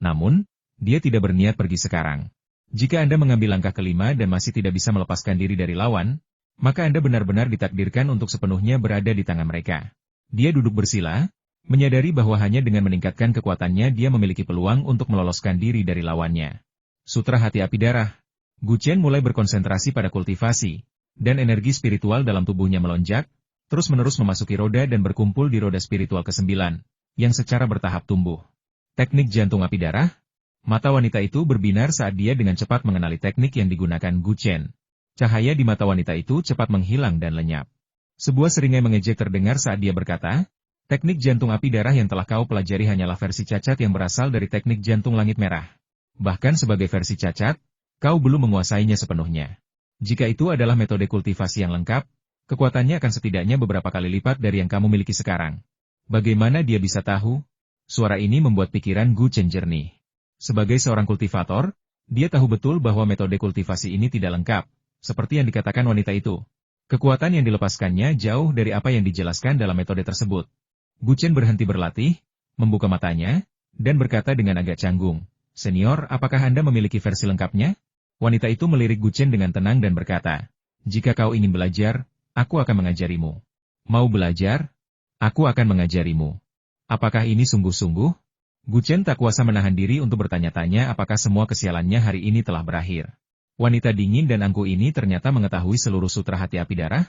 Namun, dia tidak berniat pergi sekarang. Jika Anda mengambil langkah kelima dan masih tidak bisa melepaskan diri dari lawan, maka Anda benar-benar ditakdirkan untuk sepenuhnya berada di tangan mereka. Dia duduk bersila, menyadari bahwa hanya dengan meningkatkan kekuatannya dia memiliki peluang untuk meloloskan diri dari lawannya. Sutra Hati Api Darah. Gu Chen mulai berkonsentrasi pada kultivasi, dan energi spiritual dalam tubuhnya melonjak, terus-menerus memasuki roda dan berkumpul di roda spiritual ke-9, yang secara bertahap tumbuh. Teknik jantung api darah. Mata wanita itu berbinar saat dia dengan cepat mengenali teknik yang digunakan Gu Chen. Cahaya di mata wanita itu cepat menghilang dan lenyap. Sebuah seringai mengejek terdengar saat dia berkata, teknik jantung api darah yang telah kau pelajari hanyalah versi cacat yang berasal dari teknik jantung langit merah. Bahkan sebagai versi cacat, kau belum menguasainya sepenuhnya. Jika itu adalah metode kultivasi yang lengkap, kekuatannya akan setidaknya beberapa kali lipat dari yang kamu miliki sekarang. Bagaimana dia bisa tahu? Suara ini membuat pikiran Gu Chen jernih. Sebagai seorang kultivator, dia tahu betul bahwa metode kultivasi ini tidak lengkap, seperti yang dikatakan wanita itu. Kekuatan yang dilepaskannya jauh dari apa yang dijelaskan dalam metode tersebut. Gu Chen berhenti berlatih, membuka matanya, dan berkata dengan agak canggung, "Senior, apakah Anda memiliki versi lengkapnya?" Wanita itu melirik Gu Chen dengan tenang dan berkata, "Jika kau ingin belajar, aku akan mengajarimu." "Mau belajar? Aku akan mengajarimu." Apakah ini sungguh-sungguh? Gu Chen tak kuasa menahan diri untuk bertanya-tanya apakah semua kesialannya hari ini telah berakhir. Wanita dingin dan angkuh ini ternyata mengetahui seluruh sutra hati api darah?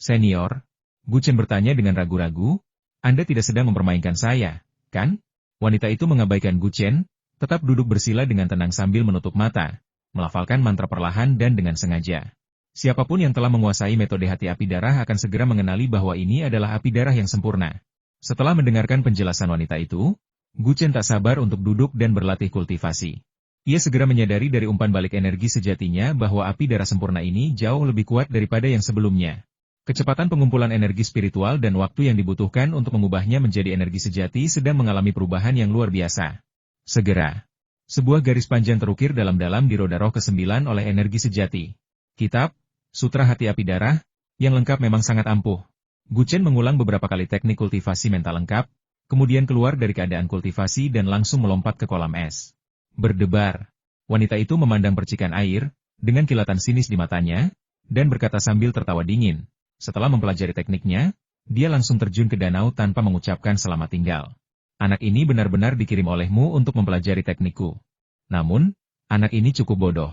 "Senior," Gu Chen bertanya dengan ragu-ragu, "Anda tidak sedang mempermainkan saya, kan?" Wanita itu mengabaikan Gu Chen, tetap duduk bersila dengan tenang sambil menutup mata, melafalkan mantra perlahan dan dengan sengaja. Siapapun yang telah menguasai metode hati api darah akan segera mengenali bahwa ini adalah api darah yang sempurna. Setelah mendengarkan penjelasan wanita itu, Gu Chen tak sabar untuk duduk dan berlatih kultivasi. Ia segera menyadari dari umpan balik energi sejatinya bahwa api darah sempurna ini jauh lebih kuat daripada yang sebelumnya. Kecepatan pengumpulan energi spiritual dan waktu yang dibutuhkan untuk mengubahnya menjadi energi sejati sedang mengalami perubahan yang luar biasa. Segera, sebuah garis panjang terukir dalam-dalam di roda roh ke-9 oleh energi sejati. Kitab, Sutra Hati Api Darah, yang lengkap memang sangat ampuh. Gu Chen mengulang beberapa kali teknik kultivasi mental lengkap, kemudian keluar dari keadaan kultivasi dan langsung melompat ke kolam es. Berdebar. Wanita itu memandang percikan air, dengan kilatan sinis di matanya, dan berkata sambil tertawa dingin. Setelah mempelajari tekniknya, dia langsung terjun ke danau tanpa mengucapkan selamat tinggal. "Anak ini benar-benar dikirim olehmu untuk mempelajari teknikku." Namun, anak ini cukup bodoh.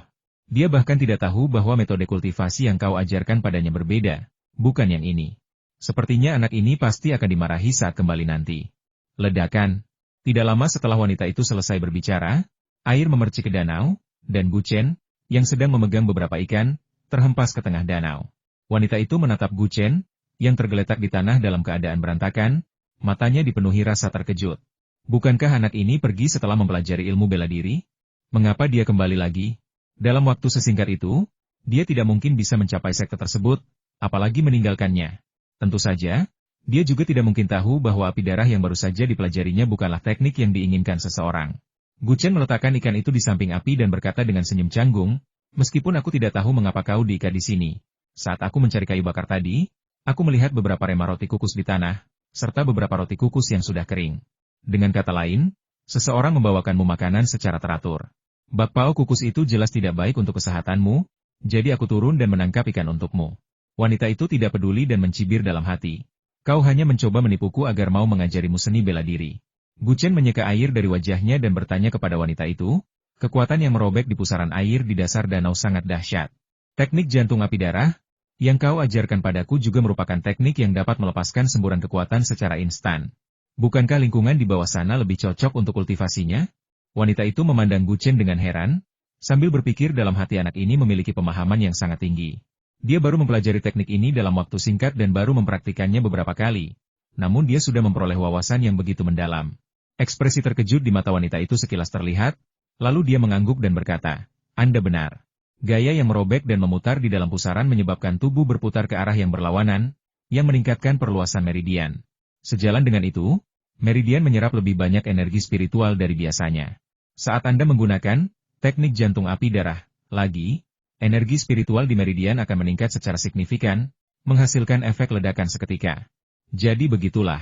Dia bahkan tidak tahu bahwa metode kultivasi yang kau ajarkan padanya berbeda, bukan yang ini. Sepertinya anak ini pasti akan dimarahi saat kembali nanti. Ledakan. Tidak lama setelah wanita itu selesai berbicara, air memercik ke danau, dan Gu Chen, yang sedang memegang beberapa ikan, terhempas ke tengah danau. Wanita itu menatap Gu Chen, yang tergeletak di tanah dalam keadaan berantakan, matanya dipenuhi rasa terkejut. Bukankah anak ini pergi setelah mempelajari ilmu bela diri? Mengapa dia kembali lagi? Dalam waktu sesingkat itu, dia tidak mungkin bisa mencapai sekte tersebut, apalagi meninggalkannya. Tentu saja, dia juga tidak mungkin tahu bahwa api darah yang baru saja dipelajarinya bukanlah teknik yang diinginkan seseorang. Gu Chen meletakkan ikan itu di samping api dan berkata dengan senyum canggung, "Meskipun aku tidak tahu mengapa kau diikat di sini. Saat aku mencari kayu bakar tadi, aku melihat beberapa remah roti kukus di tanah, serta beberapa roti kukus yang sudah kering. Dengan kata lain, seseorang membawakanmu makanan secara teratur. Bakpao kukus itu jelas tidak baik untuk kesehatanmu, jadi aku turun dan menangkap ikan untukmu." Wanita itu tidak peduli dan mencibir dalam hati. "Kau hanya mencoba menipuku agar mau mengajarimu seni bela diri." Gu Chen menyeka air dari wajahnya dan bertanya kepada wanita itu, kekuatan yang merobek di pusaran air di dasar danau sangat dahsyat. "Teknik jantung api darah, yang kau ajarkan padaku juga merupakan teknik yang dapat melepaskan semburan kekuatan secara instan. Bukankah lingkungan di bawah sana lebih cocok untuk kultivasinya?" Wanita itu memandang Gu Chen dengan heran, sambil berpikir dalam hati anak ini memiliki pemahaman yang sangat tinggi. Dia baru mempelajari teknik ini dalam waktu singkat dan baru mempraktikannya beberapa kali. Namun dia sudah memperoleh wawasan yang begitu mendalam. Ekspresi terkejut di mata wanita itu sekilas terlihat, lalu dia mengangguk dan berkata, "Anda benar. Gaya yang merobek dan memutar di dalam pusaran menyebabkan tubuh berputar ke arah yang berlawanan, yang meningkatkan perluasan meridian. Sejalan dengan itu, meridian menyerap lebih banyak energi spiritual dari biasanya. Saat Anda menggunakan teknik jantung api darah, lagi, energi spiritual di meridian akan meningkat secara signifikan, menghasilkan efek ledakan seketika. Jadi begitulah.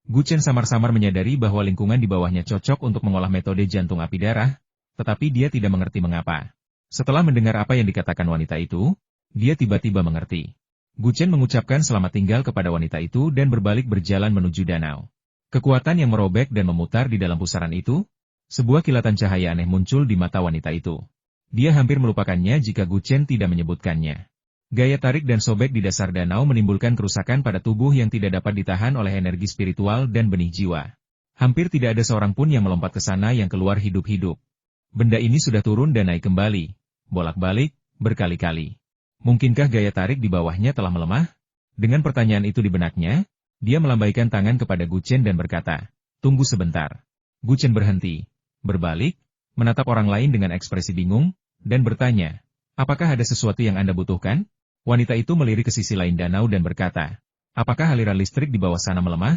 Gu Chen samar-samar menyadari bahwa lingkungan di bawahnya cocok untuk mengolah metode jantung api darah, tetapi dia tidak mengerti mengapa. Setelah mendengar apa yang dikatakan wanita itu, dia tiba-tiba mengerti. Gu Chen mengucapkan selamat tinggal kepada wanita itu dan berbalik berjalan menuju danau. Kekuatan yang merobek dan memutar di dalam pusaran itu, sebuah kilatan cahaya aneh muncul di mata wanita itu. Dia hampir melupakannya jika Gu Chen tidak menyebutkannya. Gaya tarik dan sobek di dasar danau menimbulkan kerusakan pada tubuh yang tidak dapat ditahan oleh energi spiritual dan benih jiwa. Hampir tidak ada seorang pun yang melompat ke sana yang keluar hidup-hidup. Benda ini sudah turun dan naik kembali, bolak-balik, berkali-kali. Mungkinkah gaya tarik di bawahnya telah melemah? Dengan pertanyaan itu di benaknya, dia melambaikan tangan kepada Gu Chen dan berkata, "Tunggu sebentar." Gu Chen berhenti, berbalik, menatap orang lain dengan ekspresi bingung, dan bertanya, "Apakah ada sesuatu yang Anda butuhkan?" Wanita itu melirik ke sisi lain danau dan berkata, "Apakah aliran listrik di bawah sana melemah?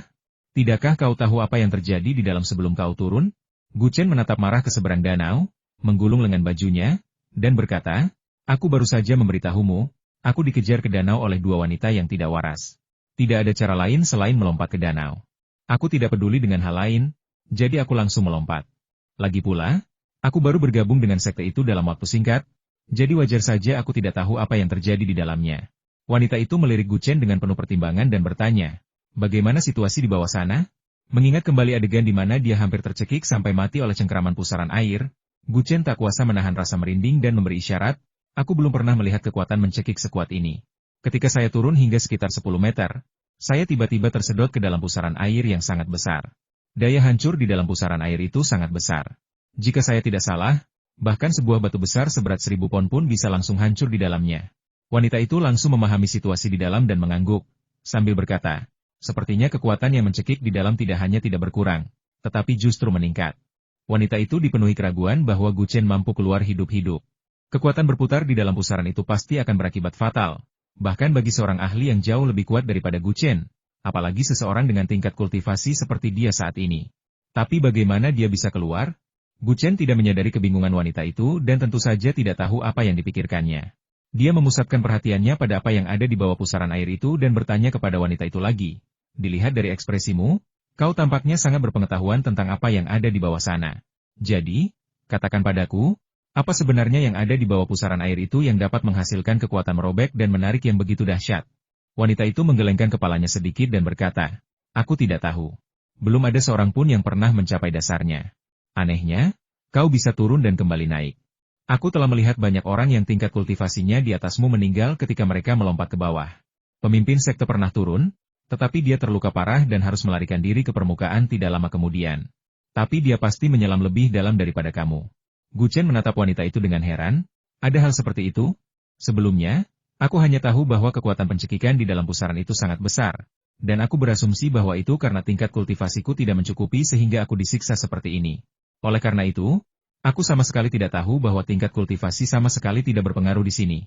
Tidakkah kau tahu apa yang terjadi di dalam sebelum kau turun?" Gu Chen menatap marah ke seberang danau, menggulung lengan bajunya, dan berkata, "Aku baru saja memberitahumu, aku dikejar ke danau oleh dua wanita yang tidak waras. Tidak ada cara lain selain melompat ke danau. Aku tidak peduli dengan hal lain, jadi aku langsung melompat. Lagi pula, aku baru bergabung dengan sekte itu dalam waktu singkat, jadi wajar saja aku tidak tahu apa yang terjadi di dalamnya." Wanita itu melirik Gu Chen dengan penuh pertimbangan dan bertanya, "Bagaimana situasi di bawah sana?" Mengingat kembali adegan di mana dia hampir tercekik sampai mati oleh cengkeraman pusaran air, Gu Chen tak kuasa menahan rasa merinding dan memberi isyarat, "Aku belum pernah melihat kekuatan mencekik sekuat ini. Ketika saya turun hingga sekitar 10 meter, saya tiba-tiba tersedot ke dalam pusaran air yang sangat besar. Daya hancur di dalam pusaran air itu sangat besar. Jika saya tidak salah, bahkan sebuah batu besar seberat 1000 pon pun bisa langsung hancur di dalamnya." Wanita itu langsung memahami situasi di dalam dan mengangguk, sambil berkata, "Sepertinya kekuatan yang mencekik di dalam tidak hanya tidak berkurang, tetapi justru meningkat." Wanita itu dipenuhi keraguan bahwa Gu Chen mampu keluar hidup-hidup. Kekuatan berputar di dalam pusaran itu pasti akan berakibat fatal, bahkan bagi seorang ahli yang jauh lebih kuat daripada Gu Chen, apalagi seseorang dengan tingkat kultivasi seperti dia saat ini. Tapi bagaimana dia bisa keluar? Gu Chen tidak menyadari kebingungan wanita itu dan tentu saja tidak tahu apa yang dipikirkannya. Dia memusatkan perhatiannya pada apa yang ada di bawah pusaran air itu dan bertanya kepada wanita itu lagi, "Dilihat dari ekspresimu, kau tampaknya sangat berpengetahuan tentang apa yang ada di bawah sana. Jadi, katakan padaku, apa sebenarnya yang ada di bawah pusaran air itu yang dapat menghasilkan kekuatan merobek dan menarik yang begitu dahsyat?" Wanita itu menggelengkan kepalanya sedikit dan berkata, "Aku tidak tahu. Belum ada seorang pun yang pernah mencapai dasarnya. Anehnya, kau bisa turun dan kembali naik. Aku telah melihat banyak orang yang tingkat kultivasinya di atasmu meninggal ketika mereka melompat ke bawah. Pemimpin sekte pernah turun, tetapi dia terluka parah dan harus melarikan diri ke permukaan tidak lama kemudian. Tapi dia pasti menyelam lebih dalam daripada kamu." Gu Chen menatap wanita itu dengan heran, "Ada hal seperti itu? Sebelumnya, aku hanya tahu bahwa kekuatan pencekikan di dalam pusaran itu sangat besar, dan aku berasumsi bahwa itu karena tingkat kultivasiku tidak mencukupi sehingga aku disiksa seperti ini. Oleh karena itu, aku sama sekali tidak tahu bahwa tingkat kultivasi sama sekali tidak berpengaruh di sini."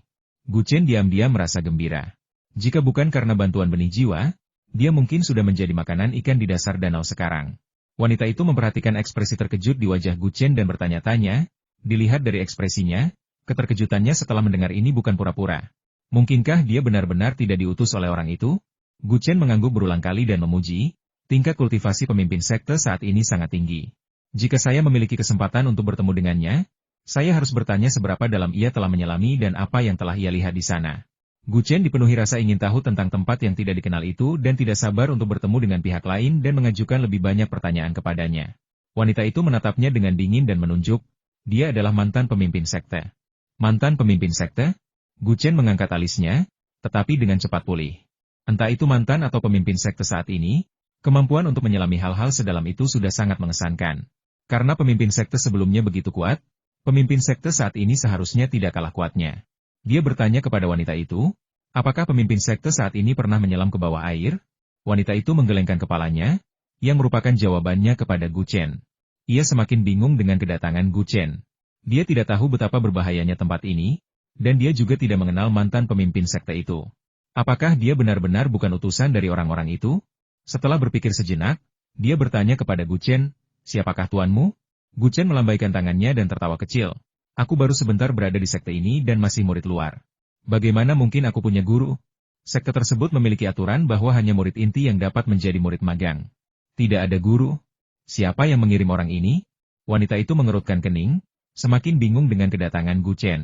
Gu Chen diam-diam merasa gembira. Jika bukan karena bantuan benih jiwa, dia mungkin sudah menjadi makanan ikan di dasar danau sekarang. Wanita itu memperhatikan ekspresi terkejut di wajah Gu Chen dan bertanya-tanya, dilihat dari ekspresinya, keterkejutannya setelah mendengar ini bukan pura-pura. Mungkinkah dia benar-benar tidak diutus oleh orang itu? Gu Chen mengangguk berulang kali dan memuji, "Tingkat kultivasi pemimpin sekte saat ini sangat tinggi. Jika saya memiliki kesempatan untuk bertemu dengannya, saya harus bertanya seberapa dalam ia telah menyelami dan apa yang telah ia lihat di sana." Gu Chen dipenuhi rasa ingin tahu tentang tempat yang tidak dikenal itu dan tidak sabar untuk bertemu dengan pihak lain dan mengajukan lebih banyak pertanyaan kepadanya. Wanita itu menatapnya dengan dingin dan menunjuk, dia adalah mantan pemimpin sekte. Mantan pemimpin sekte? Gu Chen mengangkat alisnya, tetapi dengan cepat pulih. Entah itu mantan atau pemimpin sekte saat ini, kemampuan untuk menyelami hal-hal sedalam itu sudah sangat mengesankan. Karena pemimpin sekte sebelumnya begitu kuat, pemimpin sekte saat ini seharusnya tidak kalah kuatnya. Dia bertanya kepada wanita itu, "Apakah pemimpin sekte saat ini pernah menyelam ke bawah air?" Wanita itu menggelengkan kepalanya, yang merupakan jawabannya kepada Gu Chen. Ia semakin bingung dengan kedatangan Gu Chen. Dia tidak tahu betapa berbahayanya tempat ini, dan dia juga tidak mengenal mantan pemimpin sekte itu. Apakah dia benar-benar bukan utusan dari orang-orang itu? Setelah berpikir sejenak, dia bertanya kepada Gu Chen, "Siapakah tuanmu?" Gu Chen melambaikan tangannya dan tertawa kecil. "Aku baru sebentar berada di sekte ini dan masih murid luar. Bagaimana mungkin aku punya guru?" Sekte tersebut memiliki aturan bahwa hanya murid inti yang dapat menjadi murid magang. Tidak ada guru. Siapa yang mengirim orang ini? Wanita itu mengerutkan kening, semakin bingung dengan kedatangan Gu Chen.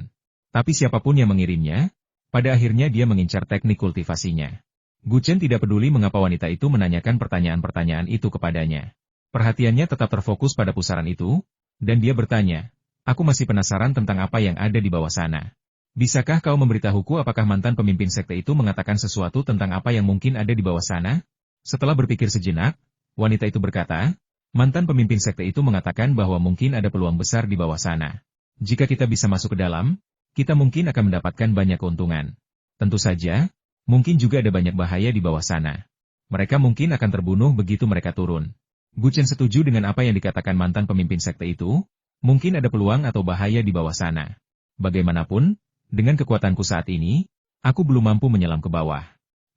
Tapi siapapun yang mengirimnya, pada akhirnya dia mengincar teknik kultivasinya. Gu Chen tidak peduli mengapa wanita itu menanyakan pertanyaan-pertanyaan itu kepadanya. Perhatiannya tetap terfokus pada pusaran itu, dan dia bertanya, "Aku masih penasaran tentang apa yang ada di bawah sana. Bisakah kau memberitahuku apakah mantan pemimpin sekte itu mengatakan sesuatu tentang apa yang mungkin ada di bawah sana?" Setelah berpikir sejenak, wanita itu berkata, "Mantan pemimpin sekte itu mengatakan bahwa mungkin ada peluang besar di bawah sana. Jika kita bisa masuk ke dalam, kita mungkin akan mendapatkan banyak keuntungan. Tentu saja, mungkin juga ada banyak bahaya di bawah sana. Mereka mungkin akan terbunuh begitu mereka turun." Gu Chen setuju dengan apa yang dikatakan mantan pemimpin sekte itu, mungkin ada peluang atau bahaya di bawah sana. Bagaimanapun, dengan kekuatanku saat ini, aku belum mampu menyelam ke bawah.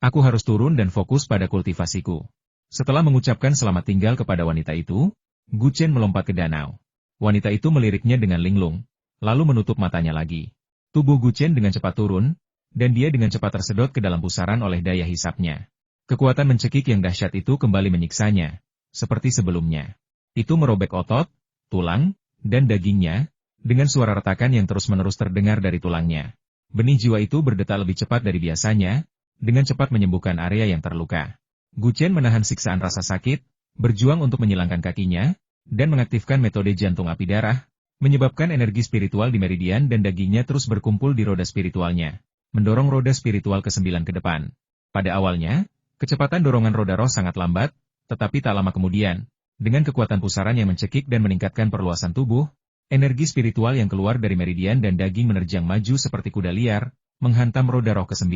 Aku harus turun dan fokus pada kultivasiku. Setelah mengucapkan selamat tinggal kepada wanita itu, Gu Chen melompat ke danau. Wanita itu meliriknya dengan linglung, lalu menutup matanya lagi. Tubuh Gu Chen dengan cepat turun, dan dia dengan cepat tersedot ke dalam pusaran oleh daya hisapnya. Kekuatan mencekik yang dahsyat itu kembali menyiksanya, seperti sebelumnya. Itu merobek otot, tulang, dan dagingnya, dengan suara retakan yang terus-menerus terdengar dari tulangnya. Benih jiwa itu berdetak lebih cepat dari biasanya, dengan cepat menyembuhkan area yang terluka. Gu Chen menahan siksaan rasa sakit, berjuang untuk menyilangkan kakinya, dan mengaktifkan metode jantung api darah, menyebabkan energi spiritual di meridian dan dagingnya terus berkumpul di roda spiritualnya, mendorong roda spiritual ke-9 ke depan. Pada awalnya, kecepatan dorongan roda roh sangat lambat, tetapi tak lama kemudian, dengan kekuatan pusaran yang mencekik dan meningkatkan perluasan tubuh, energi spiritual yang keluar dari meridian dan daging menerjang maju seperti kuda liar, menghantam roda roh ke-9.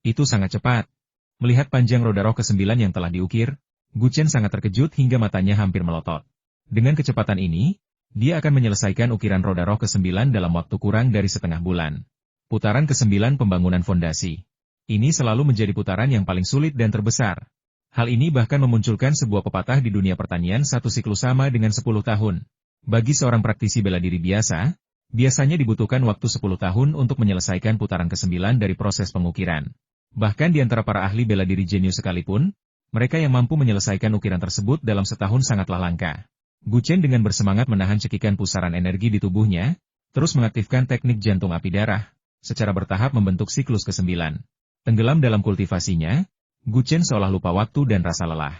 Itu sangat cepat. Melihat panjang roda roh ke-9 yang telah diukir, Gu Chen sangat terkejut hingga matanya hampir melotot. Dengan kecepatan ini, dia akan menyelesaikan ukiran roda roh ke-9 dalam waktu kurang dari setengah bulan. Putaran ke-9 pembangunan fondasi. Ini selalu menjadi putaran yang paling sulit dan terbesar. Hal ini bahkan memunculkan sebuah pepatah di dunia pertanian, satu siklus sama dengan 10 tahun. Bagi seorang praktisi bela diri biasa, biasanya dibutuhkan waktu 10 tahun untuk menyelesaikan putaran ke-9 dari proses pengukiran. Bahkan di antara para ahli bela diri jenius sekalipun, mereka yang mampu menyelesaikan ukiran tersebut dalam setahun sangatlah langka. Gu Chen dengan bersemangat menahan cekikan pusaran energi di tubuhnya, terus mengaktifkan teknik jantung api darah, secara bertahap membentuk siklus ke-9. Tenggelam dalam kultivasinya, Gu Chen seolah lupa waktu dan rasa lelah.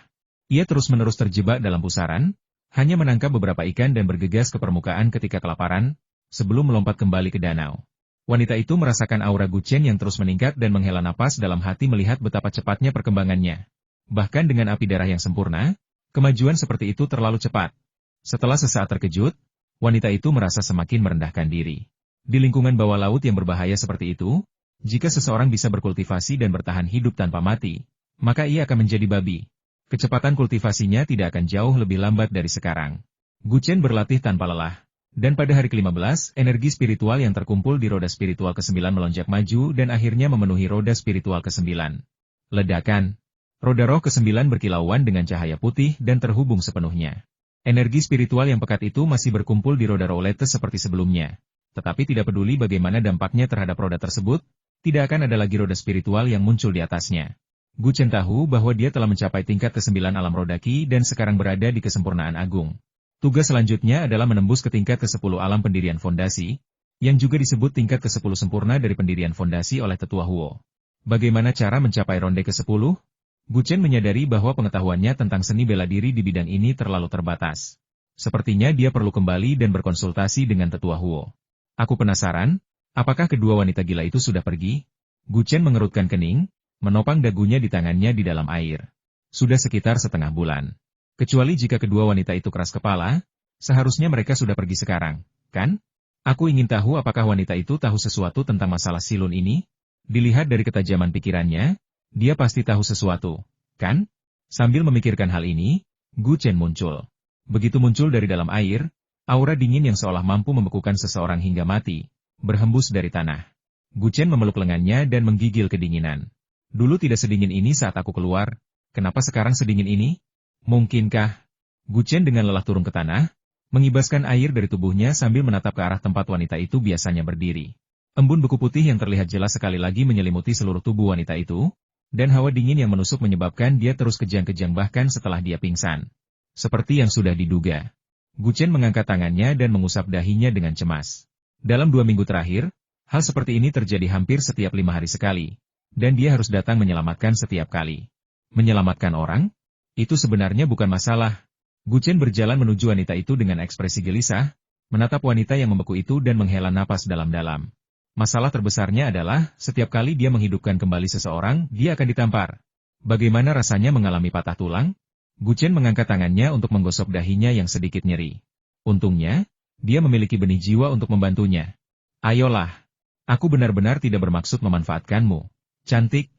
Ia terus-menerus terjebak dalam pusaran, hanya menangkap beberapa ikan dan bergegas ke permukaan ketika kelaparan, sebelum melompat kembali ke danau. Wanita itu merasakan aura Gu Chen yang terus meningkat dan menghela napas dalam hati melihat betapa cepatnya perkembangannya. Bahkan dengan api darah yang sempurna, kemajuan seperti itu terlalu cepat. Setelah sesaat terkejut, wanita itu merasa semakin merendahkan diri. Di lingkungan bawah laut yang berbahaya seperti itu, jika seseorang bisa berkultivasi dan bertahan hidup tanpa mati, maka ia akan menjadi babi. Kecepatan kultivasinya tidak akan jauh lebih lambat dari sekarang. Gu Chen berlatih tanpa lelah, dan pada hari ke-15, energi spiritual yang terkumpul di roda spiritual ke-9 melonjak maju dan akhirnya memenuhi roda spiritual ke-9. Ledakan. Roda roh ke-9 berkilauan dengan cahaya putih dan terhubung sepenuhnya. Energi spiritual yang pekat itu masih berkumpul di roda Roletes seperti sebelumnya. Tetapi tidak peduli bagaimana dampaknya terhadap roda tersebut, tidak akan ada lagi roda spiritual yang muncul di atasnya. Gu Chen tahu bahwa dia telah mencapai tingkat ke-9 alam roda Qi dan sekarang berada di kesempurnaan agung. Tugas selanjutnya adalah menembus ke tingkat ke-10 alam pendirian fondasi, yang juga disebut tingkat ke-10 sempurna dari pendirian fondasi oleh Tetua Huo. Bagaimana cara mencapai ronde ke-10? Gu Chen menyadari bahwa pengetahuannya tentang seni bela diri di bidang ini terlalu terbatas. Sepertinya dia perlu kembali dan berkonsultasi dengan Tetua Huo. Aku penasaran, apakah kedua wanita gila itu sudah pergi? Gu Chen mengerutkan kening, menopang dagunya di tangannya di dalam air. Sudah sekitar setengah bulan. Kecuali jika kedua wanita itu keras kepala, seharusnya mereka sudah pergi sekarang, kan? Aku ingin tahu apakah wanita itu tahu sesuatu tentang masalah Silun ini? Dilihat dari ketajaman pikirannya, dia pasti tahu sesuatu, kan? Sambil memikirkan hal ini, Gu Chen muncul. Begitu muncul dari dalam air, aura dingin yang seolah mampu membekukan seseorang hingga mati, berhembus dari tanah. Gu Chen memeluk lengannya dan menggigil kedinginan. Dulu tidak sedingin ini saat aku keluar, kenapa sekarang sedingin ini? Mungkinkah? Gu Chen dengan lelah turun ke tanah, mengibaskan air dari tubuhnya sambil menatap ke arah tempat wanita itu biasanya berdiri. Embun beku putih yang terlihat jelas sekali lagi menyelimuti seluruh tubuh wanita itu, dan hawa dingin yang menusuk menyebabkan dia terus kejang-kejang bahkan setelah dia pingsan. Seperti yang sudah diduga. Guchen mengangkat tangannya dan mengusap dahinya dengan cemas. Dalam 2 minggu terakhir, hal seperti ini terjadi hampir setiap 5 hari sekali, dan dia harus datang menyelamatkan setiap kali. Menyelamatkan orang? Itu sebenarnya bukan masalah. Guchen berjalan menuju wanita itu dengan ekspresi gelisah, menatap wanita yang membeku itu dan menghela napas dalam-dalam. Masalah terbesarnya adalah, setiap kali dia menghidupkan kembali seseorang, dia akan ditampar. Bagaimana rasanya mengalami patah tulang? Guchen mengangkat tangannya untuk menggosok dahinya yang sedikit nyeri. Untungnya, dia memiliki benih jiwa untuk membantunya. Ayolah. Aku benar-benar tidak bermaksud memanfaatkanmu. Cantik.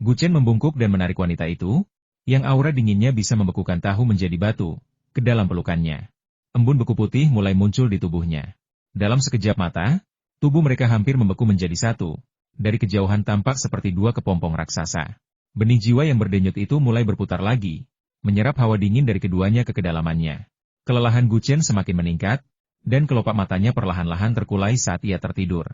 Guchen membungkuk dan menarik wanita itu, yang aura dinginnya bisa membekukan tahu menjadi batu, ke dalam pelukannya. Embun beku putih mulai muncul di tubuhnya. Dalam sekejap mata, tubuh mereka hampir membeku menjadi satu. Dari kejauhan tampak seperti 2 kepompong raksasa. Benih jiwa yang berdenyut itu mulai berputar lagi, menyerap hawa dingin dari keduanya ke kedalamannya. Kelelahan Guchen semakin meningkat, dan kelopak matanya perlahan-lahan terkulai saat ia tertidur.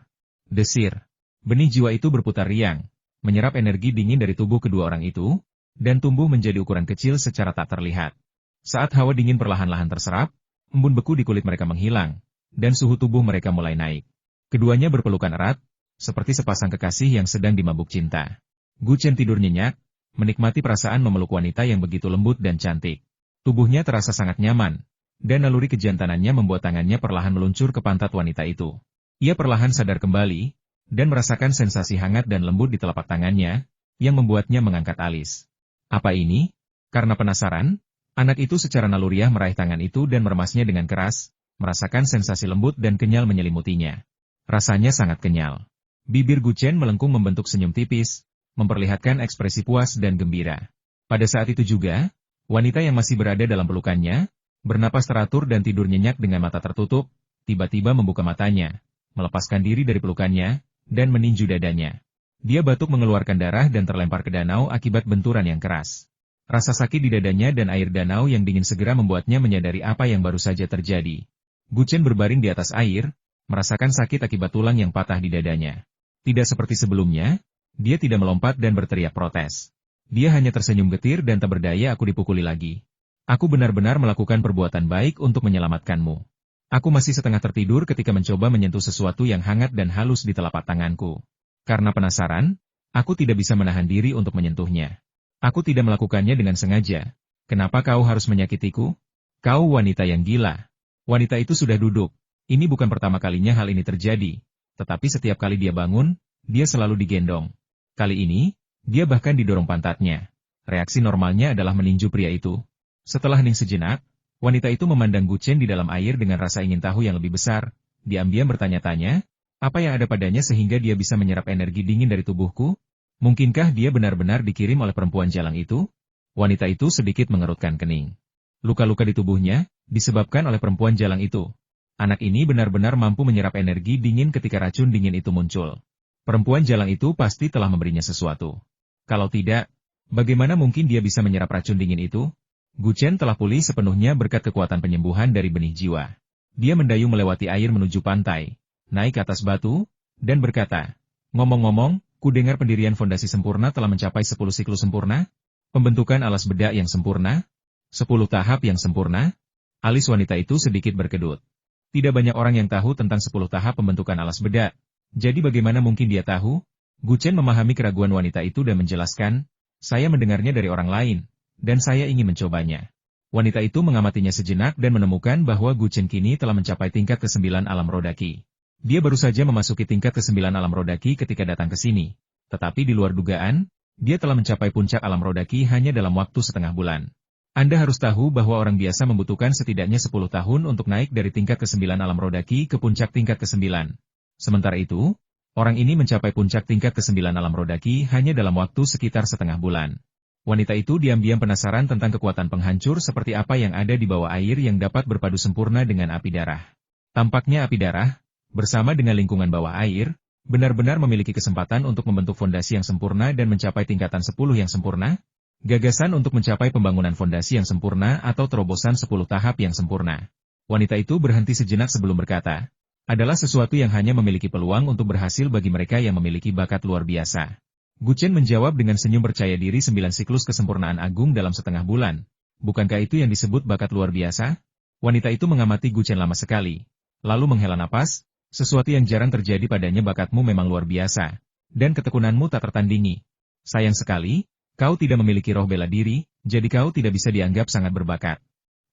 Desir. Benih jiwa itu berputar riang, menyerap energi dingin dari tubuh kedua orang itu, dan tumbuh menjadi ukuran kecil secara tak terlihat. Saat hawa dingin perlahan-lahan terserap, embun beku di kulit mereka menghilang, dan suhu tubuh mereka mulai naik. Keduanya berpelukan erat, seperti sepasang kekasih yang sedang dimabuk cinta. Guchen tidur nyenyak, menikmati perasaan memeluk wanita yang begitu lembut dan cantik. Tubuhnya terasa sangat nyaman, dan naluri kejantanannya membuat tangannya perlahan meluncur ke pantat wanita itu. Ia perlahan sadar kembali, dan merasakan sensasi hangat dan lembut di telapak tangannya, yang membuatnya mengangkat alis. Apa ini? Karena penasaran, anak itu secara naluriah meraih tangan itu dan meremasnya dengan keras, merasakan sensasi lembut dan kenyal menyelimutinya. Rasanya sangat kenyal. Bibir Guchen melengkung membentuk senyum tipis, memperlihatkan ekspresi puas dan gembira. Pada saat itu juga, wanita yang masih berada dalam pelukannya, bernapas teratur dan tidur nyenyak dengan mata tertutup, tiba-tiba membuka matanya, melepaskan diri dari pelukannya, dan meninju dadanya. Dia batuk mengeluarkan darah dan terlempar ke danau akibat benturan yang keras. Rasa sakit di dadanya dan air danau yang dingin segera membuatnya menyadari apa yang baru saja terjadi. Guchen berbaring di atas air, merasakan sakit akibat tulang yang patah di dadanya. Tidak seperti sebelumnya, dia tidak melompat dan berteriak protes. Dia hanya tersenyum getir dan tak berdaya. Aku dipukuli lagi. Aku benar-benar melakukan perbuatan baik untuk menyelamatkanmu. Aku masih setengah tertidur ketika mencoba menyentuh sesuatu yang hangat dan halus di telapak tanganku. Karena penasaran, aku tidak bisa menahan diri untuk menyentuhnya. Aku tidak melakukannya dengan sengaja. Kenapa kau harus menyakitiku? Kau wanita yang gila. Wanita itu sudah duduk. Ini bukan pertama kalinya hal ini terjadi. Tetapi setiap kali dia bangun, dia selalu digendong. Kali ini, dia bahkan didorong pantatnya. Reaksi normalnya adalah meninju pria itu. Setelah hening sejenak, wanita itu memandang Guchen di dalam air dengan rasa ingin tahu yang lebih besar. Diam-diam bertanya-tanya, apa yang ada padanya sehingga dia bisa menyerap energi dingin dari tubuhku? Mungkinkah dia benar-benar dikirim oleh perempuan jalang itu? Wanita itu sedikit mengerutkan kening. Luka-luka di tubuhnya, disebabkan oleh perempuan jalang itu. Anak ini benar-benar mampu menyerap energi dingin ketika racun dingin itu muncul. Perempuan jalang itu pasti telah memberinya sesuatu. Kalau tidak, bagaimana mungkin dia bisa menyerap racun dingin itu? Guchen telah pulih sepenuhnya berkat kekuatan penyembuhan dari benih jiwa. Dia mendayung melewati air menuju pantai, naik ke atas batu, dan berkata, ngomong-ngomong, ku dengar pendirian fondasi sempurna telah mencapai 10 siklus sempurna, pembentukan alas bedak yang sempurna, 10 tahap yang sempurna. Alis wanita itu sedikit berkedut. Tidak banyak orang yang tahu tentang 10 tahap pembentukan alas bedak. Jadi bagaimana mungkin dia tahu? Guchen memahami keraguan wanita itu dan menjelaskan, saya mendengarnya dari orang lain, dan saya ingin mencobanya. Wanita itu mengamatinya sejenak dan menemukan bahwa Guchen kini telah mencapai tingkat ke-9 alam rodaki. Dia baru saja memasuki tingkat ke-9 alam rodaki ketika datang ke sini. Tetapi di luar dugaan, dia telah mencapai puncak alam rodaki hanya dalam waktu setengah bulan. Anda harus tahu bahwa orang biasa membutuhkan setidaknya 10 tahun untuk naik dari tingkat ke-9 alam rodaki ke puncak tingkat ke-9. Sementara itu, orang ini mencapai puncak tingkat ke-9 alam rodaki hanya dalam waktu sekitar setengah bulan. Wanita itu diam-diam penasaran tentang kekuatan penghancur seperti apa yang ada di bawah air yang dapat berpadu sempurna dengan api darah. Tampaknya api darah, bersama dengan lingkungan bawah air, benar-benar memiliki kesempatan untuk membentuk fondasi yang sempurna dan mencapai tingkatan 10 yang sempurna. Gagasan untuk mencapai pembangunan fondasi yang sempurna atau terobosan 10 tahap yang sempurna. Wanita itu berhenti sejenak sebelum berkata, adalah sesuatu yang hanya memiliki peluang untuk berhasil bagi mereka yang memiliki bakat luar biasa. Gu Chen menjawab dengan senyum percaya diri 9 siklus kesempurnaan agung dalam setengah bulan. Bukankah itu yang disebut bakat luar biasa? Wanita itu mengamati Gu Chen lama sekali. Lalu menghela napas, sesuatu yang jarang terjadi padanya. Bakatmu memang luar biasa. Dan ketekunanmu tak tertandingi. Sayang sekali, kau tidak memiliki roh bela diri, jadi kau tidak bisa dianggap sangat berbakat.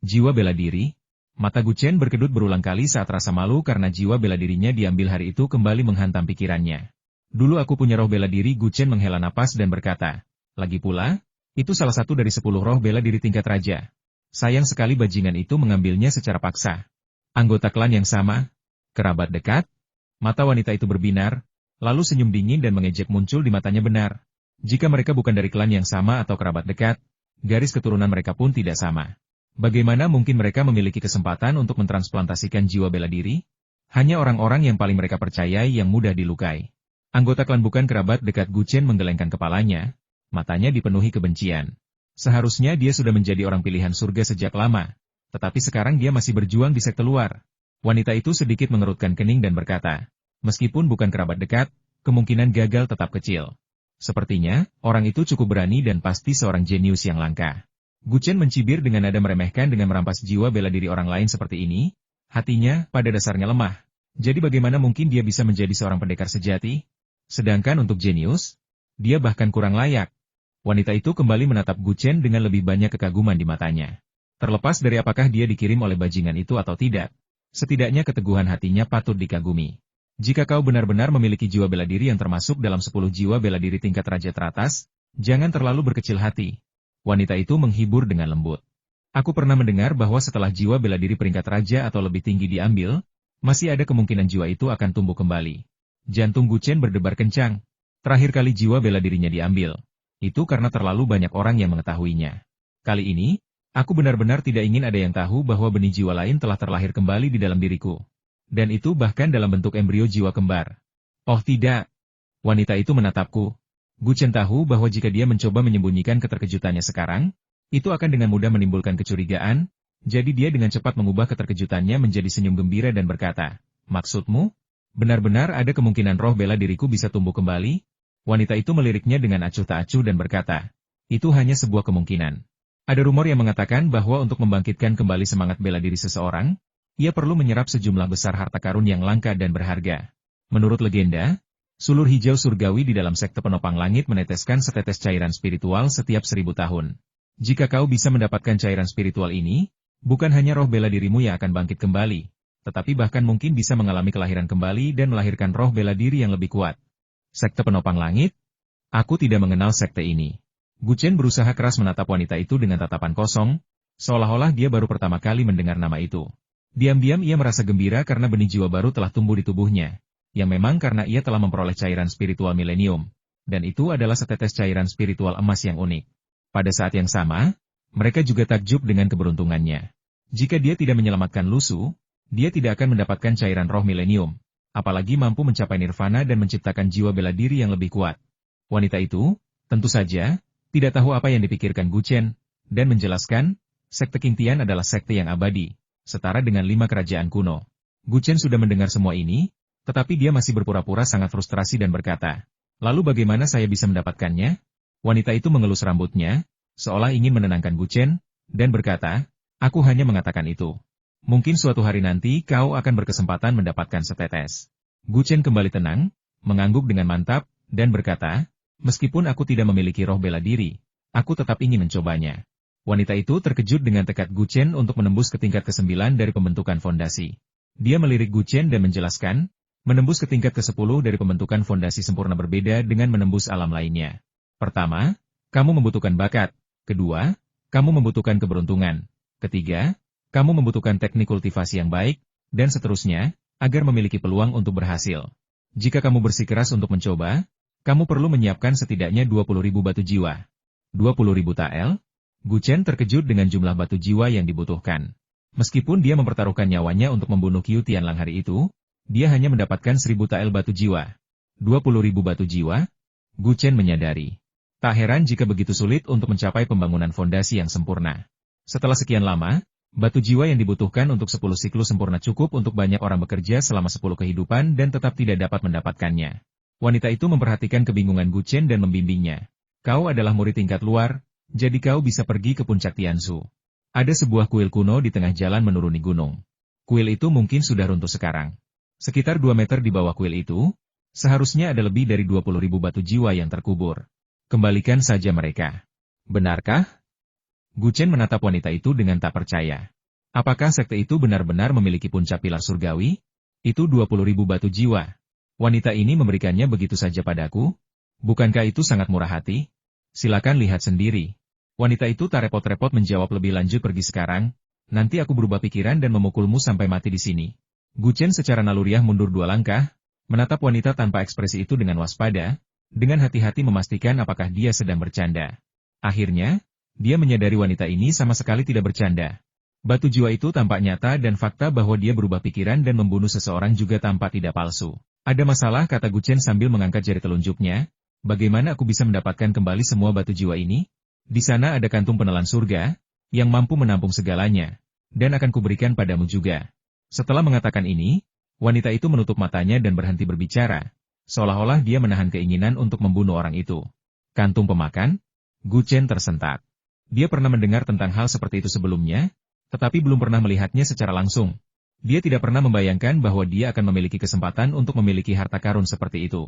Jiwa bela diri? Mata Gu Chen berkedut berulang kali saat rasa malu karena jiwa bela dirinya diambil hari itu kembali menghantam pikirannya. Dulu aku punya roh bela diri. Gu Chen menghela napas dan berkata. Lagi pula, itu salah satu dari 10 roh bela diri tingkat raja. Sayang sekali bajingan itu mengambilnya secara paksa. Anggota klan yang sama? Kerabat dekat? Mata wanita itu berbinar, lalu senyum dingin dan mengejek muncul di matanya. Benar. Jika mereka bukan dari klan yang sama atau kerabat dekat, garis keturunan mereka pun tidak sama. Bagaimana mungkin mereka memiliki kesempatan untuk mentransplantasikan jiwa bela diri? Hanya orang-orang yang paling mereka percayai yang mudah dilukai. Anggota klan bukan kerabat dekat. Gu Chen menggelengkan kepalanya, matanya dipenuhi kebencian. Seharusnya dia sudah menjadi orang pilihan surga sejak lama, tetapi sekarang dia masih berjuang di sekte luar. Wanita itu sedikit mengerutkan kening dan berkata, meskipun bukan kerabat dekat, kemungkinan gagal tetap kecil. Sepertinya, orang itu cukup berani dan pasti seorang jenius yang langka. Gu Chen mencibir dengan nada meremehkan. Dengan merampas jiwa bela diri orang lain seperti ini, hatinya pada dasarnya lemah. Jadi bagaimana mungkin dia bisa menjadi seorang pendekar sejati? Sedangkan untuk jenius, dia bahkan kurang layak. Wanita itu kembali menatap Gu Chen dengan lebih banyak kekaguman di matanya. Terlepas dari apakah dia dikirim oleh bajingan itu atau tidak, setidaknya keteguhan hatinya patut dikagumi. Jika kau benar-benar memiliki jiwa bela diri yang termasuk dalam 10 jiwa bela diri tingkat raja teratas, jangan terlalu berkecil hati. Wanita itu menghibur dengan lembut. Aku pernah mendengar bahwa setelah jiwa bela diri peringkat raja atau lebih tinggi diambil, masih ada kemungkinan jiwa itu akan tumbuh kembali. Jantung Gu Chen berdebar kencang. Terakhir kali jiwa bela dirinya diambil, itu karena terlalu banyak orang yang mengetahuinya. Kali ini, aku benar-benar tidak ingin ada yang tahu bahwa benih jiwa lain telah terlahir kembali di dalam diriku. Dan itu bahkan dalam bentuk embrio jiwa kembar. Oh tidak. Wanita itu menatapku. Gu Chen tahu bahwa jika dia mencoba menyembunyikan keterkejutannya sekarang, itu akan dengan mudah menimbulkan kecurigaan, jadi dia dengan cepat mengubah keterkejutannya menjadi senyum gembira dan berkata, maksudmu? Benar-benar ada kemungkinan roh bela diriku bisa tumbuh kembali? Wanita itu meliriknya dengan acuh tak acuh dan berkata, itu hanya sebuah kemungkinan. Ada rumor yang mengatakan bahwa untuk membangkitkan kembali semangat bela diri seseorang, ia perlu menyerap sejumlah besar harta karun yang langka dan berharga. Menurut legenda, sulur hijau surgawi di dalam sekte penopang langit meneteskan setetes cairan spiritual setiap 1000 tahun. Jika kau bisa mendapatkan cairan spiritual ini, bukan hanya roh bela dirimu yang akan bangkit kembali, tetapi bahkan mungkin bisa mengalami kelahiran kembali dan melahirkan roh bela diri yang lebih kuat. Sekte penopang langit? Aku tidak mengenal sekte ini. Gu Chen berusaha keras menatap wanita itu dengan tatapan kosong, seolah-olah dia baru pertama kali mendengar nama itu. Diam-diam ia merasa gembira karena benih jiwa baru telah tumbuh di tubuhnya, yang memang karena ia telah memperoleh cairan spiritual milenium, dan itu adalah setetes cairan spiritual emas yang unik. Pada saat yang sama, mereka juga takjub dengan keberuntungannya. Jika dia tidak menyelamatkan Lusu, dia tidak akan mendapatkan cairan roh milenium, apalagi mampu mencapai nirvana dan menciptakan jiwa bela diri yang lebih kuat. Wanita itu, tentu saja, tidak tahu apa yang dipikirkan Gu Chen, dan menjelaskan, sekte Qing Tian adalah sekte yang abadi, setara dengan 5 kerajaan kuno. Gu Chen sudah mendengar semua ini, tetapi dia masih berpura-pura sangat frustrasi dan berkata, lalu bagaimana saya bisa mendapatkannya? Wanita itu mengelus rambutnya, seolah ingin menenangkan Gu Chen, dan berkata, aku hanya mengatakan itu. Mungkin suatu hari nanti kau akan berkesempatan mendapatkan setetes. Gu Chen kembali tenang, mengangguk dengan mantap, dan berkata, meskipun aku tidak memiliki roh bela diri, aku tetap ingin mencobanya. Wanita itu terkejut dengan tekad Gu Chen untuk menembus ke tingkat ke-9 dari pembentukan fondasi. Dia melirik Gu Chen dan menjelaskan, menembus ke tingkat ke-10 dari pembentukan fondasi sempurna berbeda dengan menembus alam lainnya. Pertama, kamu membutuhkan bakat. Kedua, kamu membutuhkan keberuntungan. Ketiga, kamu membutuhkan teknik kultivasi yang baik, dan seterusnya, agar memiliki peluang untuk berhasil. Jika kamu bersikeras untuk mencoba, kamu perlu menyiapkan setidaknya 20.000 batu jiwa. 20.000 tael? Gu Chen terkejut dengan jumlah batu jiwa yang dibutuhkan. Meskipun dia mempertaruhkan nyawanya untuk membunuh Qiu Tianlang hari itu, dia hanya mendapatkan 1.000 tael batu jiwa. 20.000 batu jiwa? Gu Chen menyadari. Tak heran jika begitu sulit untuk mencapai pembangunan fondasi yang sempurna. Setelah sekian lama, Batu jiwa yang dibutuhkan untuk 10 siklus sempurna cukup untuk banyak orang bekerja selama 10 kehidupan dan tetap tidak dapat mendapatkannya. Wanita itu memperhatikan kebingungan Gu Chen dan membimbingnya. Kau adalah murid tingkat luar, jadi kau bisa pergi ke puncak Tianzhu. Ada sebuah kuil kuno di tengah jalan menuruni gunung. Kuil itu mungkin sudah runtuh sekarang. Sekitar 2 meter di bawah kuil itu, seharusnya ada lebih dari 20.000 batu jiwa yang terkubur. Kembalikan saja mereka. Benarkah? Gu Chen menatap wanita itu dengan tak percaya. Apakah sekte itu benar-benar memiliki puncak pilar surgawi? Itu 20.000 batu jiwa. Wanita ini memberikannya begitu saja padaku? Bukankah itu sangat murah hati? Silakan lihat sendiri. Wanita itu tak repot-repot menjawab lebih lanjut, pergi sekarang, nanti aku berubah pikiran dan memukulmu sampai mati di sini. Gu Chen secara naluriah mundur 2 langkah, menatap wanita tanpa ekspresi itu dengan waspada, dengan hati-hati memastikan apakah dia sedang bercanda. Akhirnya, dia menyadari wanita ini sama sekali tidak bercanda. Batu jiwa itu tampak nyata dan fakta bahwa dia berubah pikiran dan membunuh seseorang juga tampak tidak palsu. Ada masalah, kata Gu Chen sambil mengangkat jari telunjuknya. Bagaimana aku bisa mendapatkan kembali semua batu jiwa ini? Di sana ada kantung penelan surga, yang mampu menampung segalanya, dan akan kuberikan padamu juga. Setelah mengatakan ini, wanita itu menutup matanya dan berhenti berbicara, seolah-olah dia menahan keinginan untuk membunuh orang itu. Kantung pemakan? Gu Chen tersentak. Dia pernah mendengar tentang hal seperti itu sebelumnya, tetapi belum pernah melihatnya secara langsung. Dia tidak pernah membayangkan bahwa dia akan memiliki kesempatan untuk memiliki harta karun seperti itu.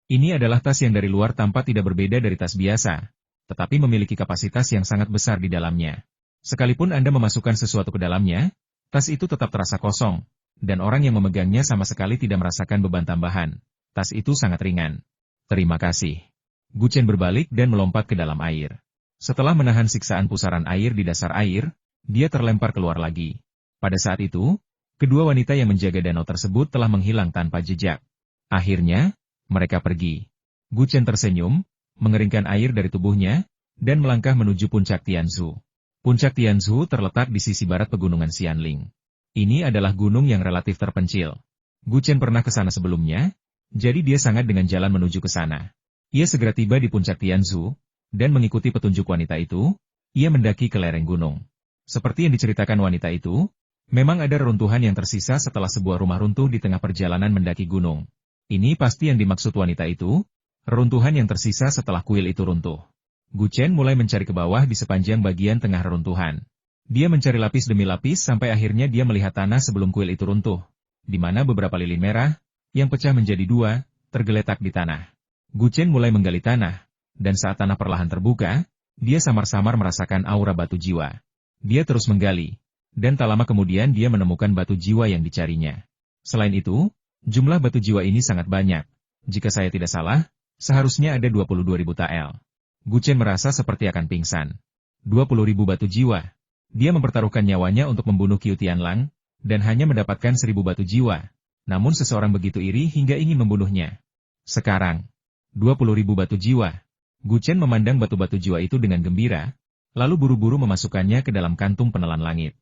Ini adalah tas yang dari luar tampak tidak berbeda dari tas biasa, tetapi memiliki kapasitas yang sangat besar di dalamnya. Sekalipun Anda memasukkan sesuatu ke dalamnya, tas itu tetap terasa kosong, dan orang yang memegangnya sama sekali tidak merasakan beban tambahan. Tas itu sangat ringan. Terima kasih. Gu Chen berbalik dan melompat ke dalam air. Setelah menahan siksaan pusaran air di dasar air, dia terlempar keluar lagi. Pada saat itu, kedua wanita yang menjaga danau tersebut telah menghilang tanpa jejak. Akhirnya, mereka pergi. Gu Chen tersenyum, mengeringkan air dari tubuhnya, dan melangkah menuju puncak Tianzhu. Puncak Tianzhu terletak di sisi barat pegunungan Xianling. Ini adalah gunung yang relatif terpencil. Gu Chen pernah ke sana sebelumnya, jadi dia sangat dengan jalan menuju ke sana. Ia segera tiba di puncak Tianzhu, dan mengikuti petunjuk wanita itu, ia mendaki ke lereng gunung. Seperti yang diceritakan wanita itu, memang ada reruntuhan yang tersisa setelah sebuah rumah runtuh di tengah perjalanan mendaki gunung. Ini pasti yang dimaksud wanita itu, reruntuhan yang tersisa setelah kuil itu runtuh. Gu Chen mulai mencari ke bawah di sepanjang bagian tengah reruntuhan. Dia mencari lapis demi lapis sampai akhirnya dia melihat tanah sebelum kuil itu runtuh, di mana beberapa lilin merah, yang pecah menjadi 2, tergeletak di tanah. Gu Chen mulai menggali tanah, dan saat tanah perlahan terbuka, dia samar-samar merasakan aura batu jiwa. Dia terus menggali, dan tak lama kemudian dia menemukan batu jiwa yang dicarinya. Selain itu, jumlah batu jiwa ini sangat banyak. Jika saya tidak salah, seharusnya ada 22.000 tael. Gu Chen merasa seperti akan pingsan. 20.000 batu jiwa. Dia mempertaruhkan nyawanya untuk membunuh Qiu Tianlang, dan hanya mendapatkan 1.000 batu jiwa. Namun seseorang begitu iri hingga ingin membunuhnya. Sekarang, 20.000 batu jiwa. Gu Chen memandang batu-batu jiwa itu dengan gembira, lalu buru-buru memasukkannya ke dalam kantung penelan langit.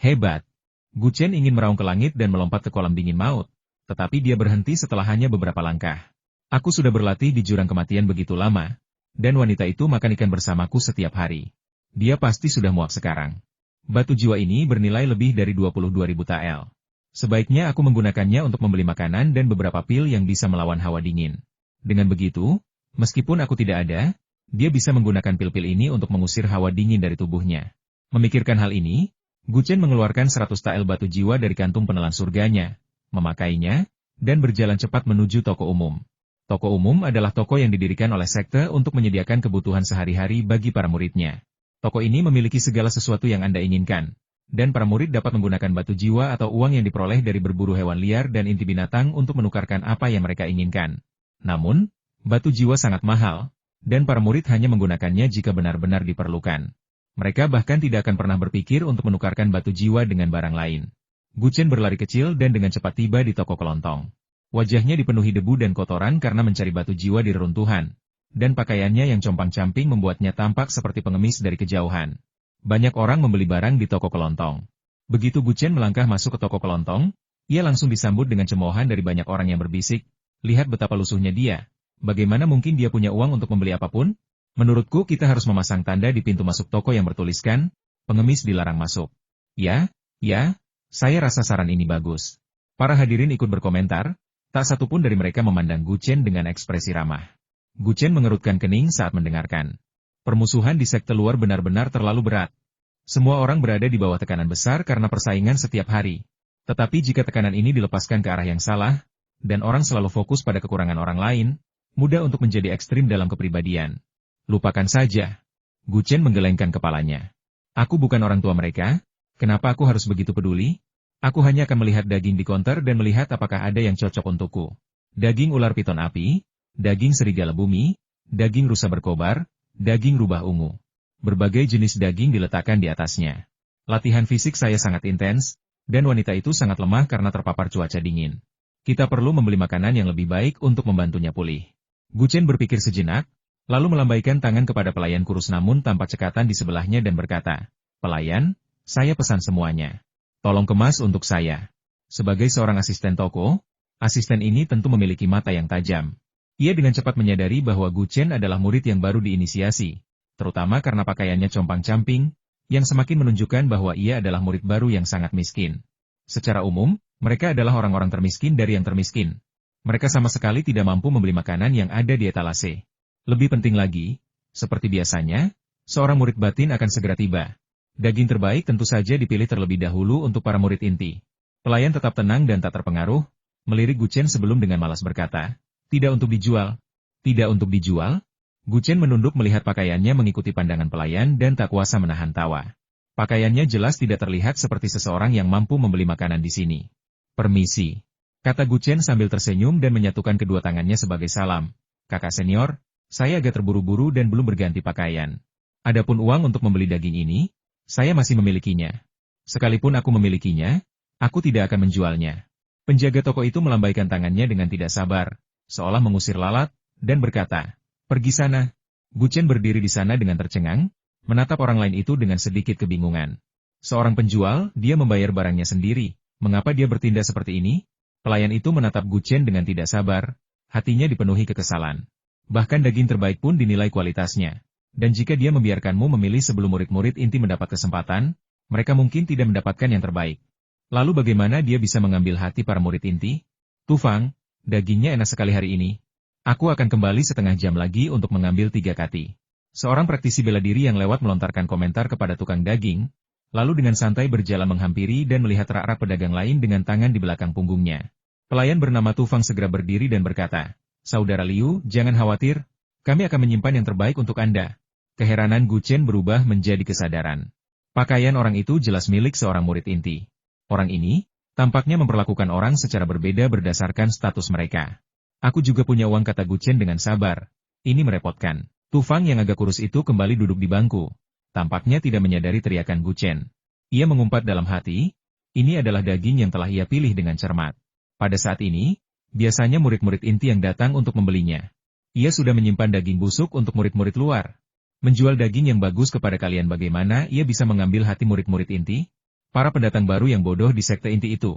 Hebat! Gu Chen ingin meraung ke langit dan melompat ke kolam dingin maut, tetapi dia berhenti setelah hanya beberapa langkah. Aku sudah berlatih di jurang kematian begitu lama, dan wanita itu makan ikan bersamaku setiap hari. Dia pasti sudah muak sekarang. Batu jiwa ini bernilai lebih dari 22.000 tael. Sebaiknya aku menggunakannya untuk membeli makanan dan beberapa pil yang bisa melawan hawa dingin. Dengan begitu, meskipun aku tidak ada, dia bisa menggunakan pil-pil ini untuk mengusir hawa dingin dari tubuhnya. Memikirkan hal ini, Gu Chen mengeluarkan 100 tael batu jiwa dari kantung penelan surganya, memakainya, dan berjalan cepat menuju toko umum. Toko umum adalah toko yang didirikan oleh sekte untuk menyediakan kebutuhan sehari-hari bagi para muridnya. Toko ini memiliki segala sesuatu yang Anda inginkan, dan para murid dapat menggunakan batu jiwa atau uang yang diperoleh dari berburu hewan liar dan inti binatang untuk menukarkan apa yang mereka inginkan. Namun, batu jiwa sangat mahal, dan para murid hanya menggunakannya jika benar-benar diperlukan. Mereka bahkan tidak akan pernah berpikir untuk menukarkan batu jiwa dengan barang lain. Gu Chen berlari kecil dan dengan cepat tiba di toko kelontong. Wajahnya dipenuhi debu dan kotoran karena mencari batu jiwa di reruntuhan, dan pakaiannya yang compang-camping membuatnya tampak seperti pengemis dari kejauhan. Banyak orang membeli barang di toko kelontong. Begitu Gu Chen melangkah masuk ke toko kelontong, ia langsung disambut dengan cemoohan dari banyak orang yang berbisik, lihat betapa lusuhnya dia. Bagaimana mungkin dia punya uang untuk membeli apapun? Menurutku kita harus memasang tanda di pintu masuk toko yang bertuliskan, pengemis dilarang masuk. Ya, saya rasa saran ini bagus. Para hadirin ikut berkomentar, tak satupun dari mereka memandang Gu Chen dengan ekspresi ramah. Gu Chen mengerutkan kening saat mendengarkan. Permusuhan di sekte luar benar-benar terlalu berat. Semua orang berada di bawah tekanan besar karena persaingan setiap hari. Tetapi jika tekanan ini dilepaskan ke arah yang salah, dan orang selalu fokus pada kekurangan orang lain, mudah untuk menjadi ekstrim dalam kepribadian. Lupakan saja. Gu Chen menggelengkan kepalanya. Aku bukan orang tua mereka, kenapa aku harus begitu peduli? Aku hanya akan melihat daging di konter dan melihat apakah ada yang cocok untukku. Daging ular piton api, daging serigala bumi, daging rusa berkobar, daging rubah ungu. Berbagai jenis daging diletakkan di atasnya. Latihan fisik saya sangat intens, dan wanita itu sangat lemah karena terpapar cuaca dingin. Kita perlu membeli makanan yang lebih baik untuk membantunya pulih. Gu Chen berpikir sejenak, lalu melambaikan tangan kepada pelayan kurus namun tanpa cekatan di sebelahnya dan berkata, "Pelayan, saya pesan semuanya. Tolong kemas untuk saya." Sebagai seorang asisten toko, asisten ini tentu memiliki mata yang tajam. Ia dengan cepat menyadari bahwa Gu Chen adalah murid yang baru diinisiasi, terutama karena pakaiannya compang-camping, yang semakin menunjukkan bahwa ia adalah murid baru yang sangat miskin. Secara umum, mereka adalah orang-orang termiskin dari yang termiskin. Mereka sama sekali tidak mampu membeli makanan yang ada di etalase. Lebih penting lagi, seperti biasanya, seorang murid batin akan segera tiba. Daging terbaik tentu saja dipilih terlebih dahulu untuk para murid inti. Pelayan tetap tenang dan tak terpengaruh, melirik Gu Chen sebelum dengan malas berkata, "Tidak untuk dijual." "Tidak untuk dijual?" Gu Chen menunduk melihat pakaiannya mengikuti pandangan pelayan dan tak kuasa menahan tawa. Pakaiannya jelas tidak terlihat seperti seseorang yang mampu membeli makanan di sini. "Permisi," kata Gu Chen sambil tersenyum dan menyatukan kedua tangannya sebagai salam. "Kakak senior, saya agak terburu-buru dan belum berganti pakaian. Adapun uang untuk membeli daging ini, saya masih memilikinya. Sekalipun aku memilikinya, aku tidak akan menjualnya." Penjaga toko itu melambaikan tangannya dengan tidak sabar, seolah mengusir lalat, dan berkata, "Pergi sana." Gu Chen berdiri di sana dengan tercengang, menatap orang lain itu dengan sedikit kebingungan. Seorang penjual, dia membayar barangnya sendiri, mengapa dia bertindak seperti ini? Pelayan itu menatap Gu Chen dengan tidak sabar, hatinya dipenuhi kekesalan. Bahkan daging terbaik pun dinilai kualitasnya. Dan jika dia membiarkanmu memilih sebelum murid-murid inti mendapat kesempatan, mereka mungkin tidak mendapatkan yang terbaik. Lalu bagaimana dia bisa mengambil hati para murid inti? "Tufang, dagingnya enak sekali hari ini. Aku akan kembali setengah jam lagi untuk mengambil 3 kati." Seorang praktisi bela diri yang lewat melontarkan komentar kepada tukang daging, lalu dengan santai berjalan menghampiri dan melihat rak-rak pedagang lain dengan tangan di belakang punggungnya. Pelayan bernama Tufang segera berdiri dan berkata, "Saudara Liu, jangan khawatir, kami akan menyimpan yang terbaik untuk Anda." Keheranan Gu Chen berubah menjadi kesadaran. Pakaian orang itu jelas milik seorang murid inti. Orang ini, tampaknya memperlakukan orang secara berbeda berdasarkan status mereka. "Aku juga punya uang," kata Gu Chen dengan sabar. Ini merepotkan. Tufang yang agak kurus itu kembali duduk di bangku. Tampaknya tidak menyadari teriakan Gu Chen. Ia mengumpat dalam hati, ini adalah daging yang telah ia pilih dengan cermat. Pada saat ini, biasanya murid-murid inti yang datang untuk membelinya. Ia sudah menyimpan daging busuk untuk murid-murid luar. Menjual daging yang bagus kepada kalian, bagaimana ia bisa mengambil hati murid-murid inti? Para pendatang baru yang bodoh di sekte inti itu.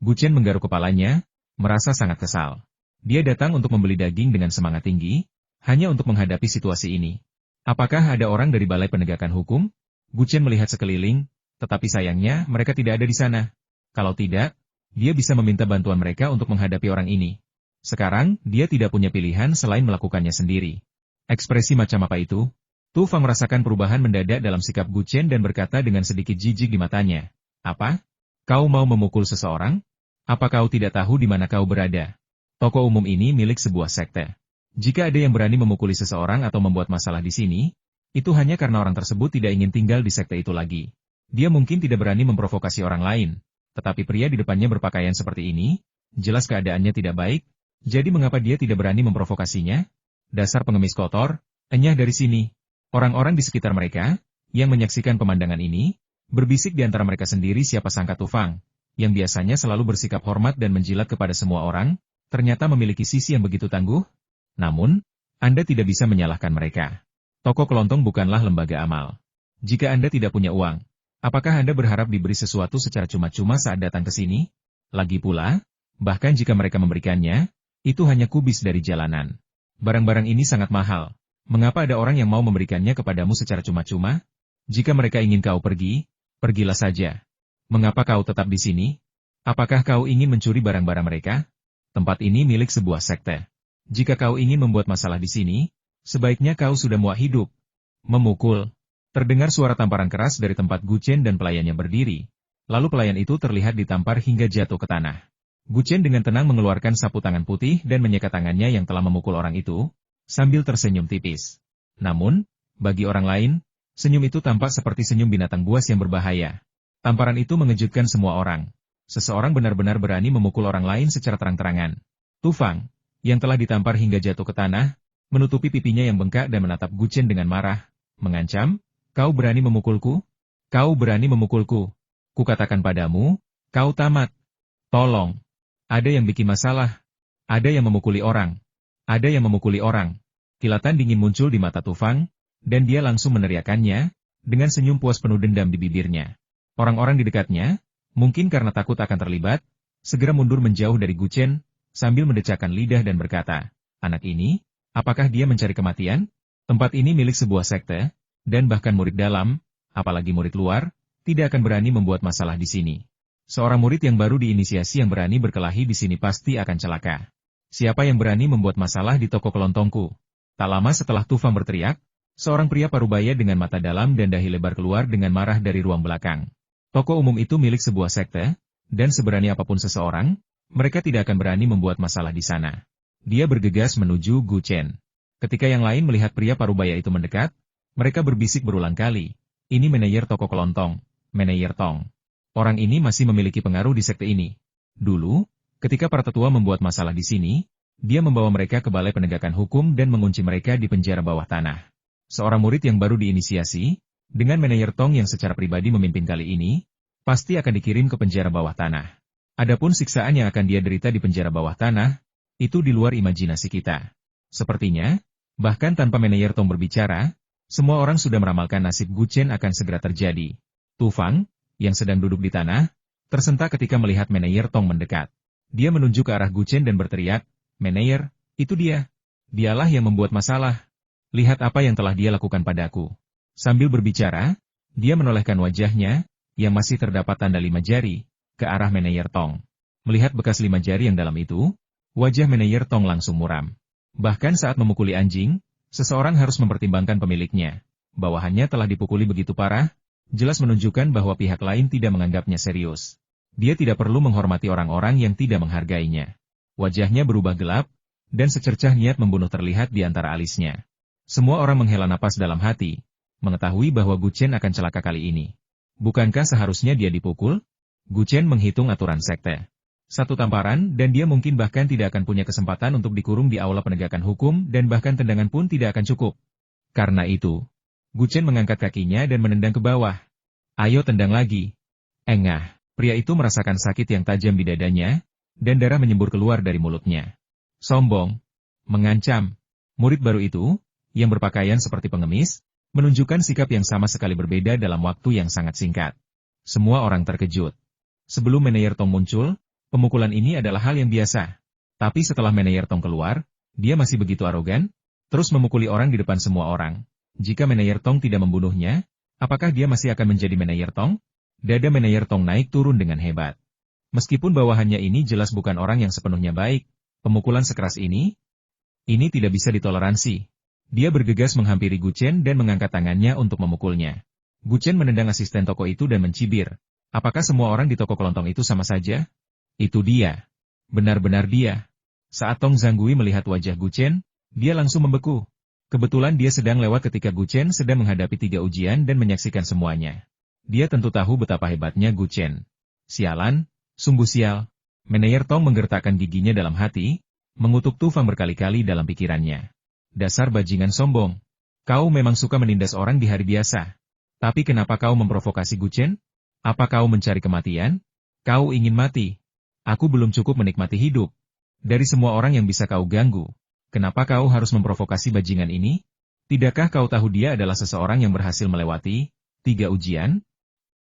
Gu Chen menggaruk kepalanya, merasa sangat kesal. Dia datang untuk membeli daging dengan semangat tinggi, hanya untuk menghadapi situasi ini. Apakah ada orang dari Balai Penegakan Hukum? Gu Chen melihat sekeliling, tetapi sayangnya mereka tidak ada di sana. Kalau tidak, dia bisa meminta bantuan mereka untuk menghadapi orang ini. Sekarang, dia tidak punya pilihan selain melakukannya sendiri. Ekspresi macam apa itu? Tufang merasakan perubahan mendadak dalam sikap Gu Chen dan berkata dengan sedikit jijik di matanya. "Apa? Kau mau memukul seseorang? Apa kau tidak tahu di mana kau berada? Toko umum ini milik sebuah sekte. Jika ada yang berani memukuli seseorang atau membuat masalah di sini, itu hanya karena orang tersebut tidak ingin tinggal di sekte itu lagi. Dia mungkin tidak berani memprovokasi orang lain, tetapi pria di depannya berpakaian seperti ini, jelas keadaannya tidak baik, jadi mengapa dia tidak berani memprovokasinya? Dasar pengemis kotor, enyah dari sini." Orang-orang di sekitar mereka, yang menyaksikan pemandangan ini, berbisik di antara mereka sendiri siapa sangka Tufang, yang biasanya selalu bersikap hormat dan menjilat kepada semua orang, ternyata memiliki sisi yang begitu tangguh. Namun, Anda tidak bisa menyalahkan mereka. Toko kelontong bukanlah lembaga amal. Jika Anda tidak punya uang, apakah Anda berharap diberi sesuatu secara cuma-cuma saat datang ke sini? Lagi pula, bahkan jika mereka memberikannya, itu hanya kubis dari jalanan. Barang-barang ini sangat mahal. Mengapa ada orang yang mau memberikannya kepadamu secara cuma-cuma? Jika mereka ingin kau pergi, pergilah saja. Mengapa kau tetap di sini? Apakah kau ingin mencuri barang-barang mereka? Tempat ini milik sebuah sekte. Jika kau ingin membuat masalah di sini, sebaiknya kau sudah muak hidup. Memukul. Terdengar suara tamparan keras dari tempat Gu Chen dan pelayannya berdiri. Lalu pelayan itu terlihat ditampar hingga jatuh ke tanah. Gu Chen dengan tenang mengeluarkan sapu tangan putih dan menyeka tangannya yang telah memukul orang itu, sambil tersenyum tipis. Namun, bagi orang lain, senyum itu tampak seperti senyum binatang buas yang berbahaya. Tamparan itu mengejutkan semua orang. Seseorang benar-benar berani memukul orang lain secara terang-terangan. Tu Fang, yang telah ditampar hingga jatuh ke tanah, menutupi pipinya yang bengkak dan menatap Gu Chen dengan marah, mengancam, "Kau berani memukulku? Kau berani memukulku? Kukatakan padamu, kau tamat. Tolong. Ada yang bikin masalah. Ada yang memukuli orang. Ada yang memukuli orang." Kilatan dingin muncul di mata Tu Fang, dan dia langsung meneriakannya, dengan senyum puas penuh dendam di bibirnya. Orang-orang di dekatnya, mungkin karena takut akan terlibat, segera mundur menjauh dari Gu Chen, sambil mendecakkan lidah dan berkata, "Anak ini, apakah dia mencari kematian? Tempat ini milik sebuah sekte, dan bahkan murid dalam, apalagi murid luar, tidak akan berani membuat masalah di sini. Seorang murid yang baru diinisiasi yang berani berkelahi di sini pasti akan celaka. Siapa yang berani membuat masalah di toko kelontongku?" Tak lama setelah Tu Fang berteriak, seorang pria parubaya dengan mata dalam dan dahi lebar keluar dengan marah dari ruang belakang. Toko umum itu milik sebuah sekte, dan seberani apapun seseorang, mereka tidak akan berani membuat masalah di sana. Dia bergegas menuju Gu Chen. Ketika yang lain melihat pria parubaya itu mendekat, mereka berbisik berulang kali, "Ini manajer toko kelontong, manajer Tong. Orang ini masih memiliki pengaruh di sekte ini. Dulu, ketika para tetua membuat masalah di sini, dia membawa mereka ke balai penegakan hukum dan mengunci mereka di penjara bawah tanah. Seorang murid yang baru diinisiasi, dengan manajer Tong yang secara pribadi memimpin kali ini, pasti akan dikirim ke penjara bawah tanah. Adapun siksaan yang akan dia derita di penjara bawah tanah, itu di luar imajinasi kita. Sepertinya, bahkan tanpa manajer Tong berbicara, semua orang sudah meramalkan nasib Gu Chen akan segera terjadi." Tu Fang, yang sedang duduk di tanah, tersentak ketika melihat manajer Tong mendekat. Dia menunjuk ke arah Gu Chen dan berteriak, "Manajer, itu dia. Dialah yang membuat masalah. Lihat apa yang telah dia lakukan padaku." Sambil berbicara, dia menolehkan wajahnya, yang masih terdapat tanda 5 jari, ke arah manajer Tong. Melihat bekas 5 jari yang dalam itu, wajah manajer Tong langsung muram. Bahkan saat memukuli anjing, seseorang harus mempertimbangkan pemiliknya. Bawahannya telah dipukuli begitu parah, jelas menunjukkan bahwa pihak lain tidak menganggapnya serius. Dia tidak perlu menghormati orang-orang yang tidak menghargainya. Wajahnya berubah gelap, dan secercah niat membunuh terlihat di antara alisnya. Semua orang menghela napas dalam hati, mengetahui bahwa Gu Chen akan celaka kali ini. Bukankah seharusnya dia dipukul? Gu Chen menghitung aturan sekte. 1 tamparan dan dia mungkin bahkan tidak akan punya kesempatan untuk dikurung di aula penegakan hukum dan bahkan tendangan pun tidak akan cukup. Karena itu, Gu Chen mengangkat kakinya dan menendang ke bawah. "Ayo tendang lagi." Engah, pria itu merasakan sakit yang tajam di dadanya, dan darah menyembur keluar dari mulutnya. Sombong. Mengancam. Murid baru itu, yang berpakaian seperti pengemis, menunjukkan sikap yang sama sekali berbeda dalam waktu yang sangat singkat. Semua orang terkejut. Sebelum manajer Tong muncul, pemukulan ini adalah hal yang biasa. Tapi setelah manajer Tong keluar, dia masih begitu arogan, terus memukuli orang di depan semua orang. Jika manajer Tong tidak membunuhnya, apakah dia masih akan menjadi manajer Tong? Dada manajer Tong naik turun dengan hebat. Meskipun bawahannya ini jelas bukan orang yang sepenuhnya baik, pemukulan sekeras ini tidak bisa ditoleransi. Dia bergegas menghampiri Gu Chen dan mengangkat tangannya untuk memukulnya. Gu Chen menendang asisten toko itu dan mencibir. Apakah semua orang di toko kelontong itu sama saja? Itu dia. Benar-benar dia. Saat Tong Zanggui melihat wajah Gu Chen, dia langsung membeku. Kebetulan dia sedang lewat ketika Gu Chen sedang menghadapi 3 ujian dan menyaksikan semuanya. Dia tentu tahu betapa hebatnya Gu Chen. Sialan, sungguh sial. Manajer Tong menggertakkan giginya dalam hati, mengutuk Tu Fang berkali-kali dalam pikirannya. Dasar bajingan sombong. Kau memang suka menindas orang di hari biasa. Tapi kenapa kau memprovokasi Gu Chen? Apa kau mencari kematian? Kau ingin mati? Aku belum cukup menikmati hidup. Dari semua orang yang bisa kau ganggu, kenapa kau harus memprovokasi bajingan ini? Tidakkah kau tahu dia adalah seseorang yang berhasil melewati 3 ujian?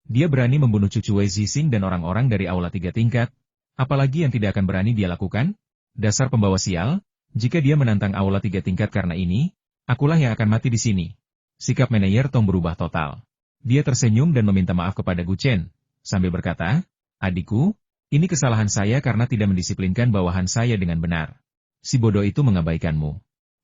Dia berani membunuh cucu Wei Zixing dan orang-orang dari aula 3 tingkat. Apalagi yang tidak akan berani dia lakukan? Dasar pembawa sial. Jika dia menantang aula 3 tingkat karena ini, akulah yang akan mati di sini. Sikap manajer Tong berubah total. Dia tersenyum dan meminta maaf kepada Gu Chen, sambil berkata, "Adikku, ini kesalahan saya karena tidak mendisiplinkan bawahan saya dengan benar. Si bodoh itu mengabaikanmu.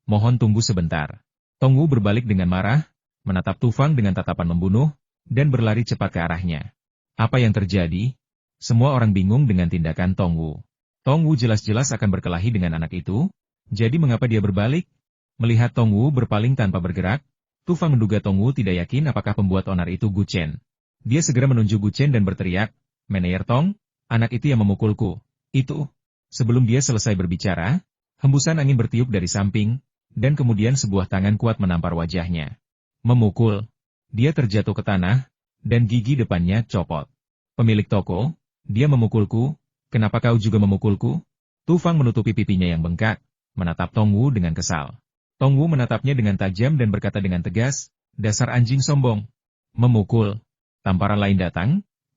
Mohon tunggu sebentar." Tongwu berbalik dengan marah, menatap Tufang dengan tatapan membunuh, dan berlari cepat ke arahnya. Apa yang terjadi? Semua orang bingung dengan tindakan Tongwu. Tongwu jelas-jelas akan berkelahi dengan anak itu, jadi mengapa dia berbalik? Melihat Tongwu berpaling tanpa bergerak, Tufang menduga Tongwu tidak yakin apakah pembuat onar itu Gu Chen. Dia segera menunjuk Gu Chen dan berteriak, "Meneyer Tong, anak itu yang memukulku." Itu. Sebelum dia selesai berbicara, hembusan angin bertiup dari samping, dan kemudian sebuah tangan kuat menampar wajahnya. Memukul. Dia terjatuh ke tanah, dan gigi depannya copot. "Pemilik toko, dia memukulku, kenapa kau juga memukulku?" Tufang menutupi pipinya yang bengkak, menatap Tongwu dengan kesal. Tongwu menatapnya dengan tajam dan berkata dengan tegas, "Dasar anjing sombong." Memukul. Tamparan lain datang,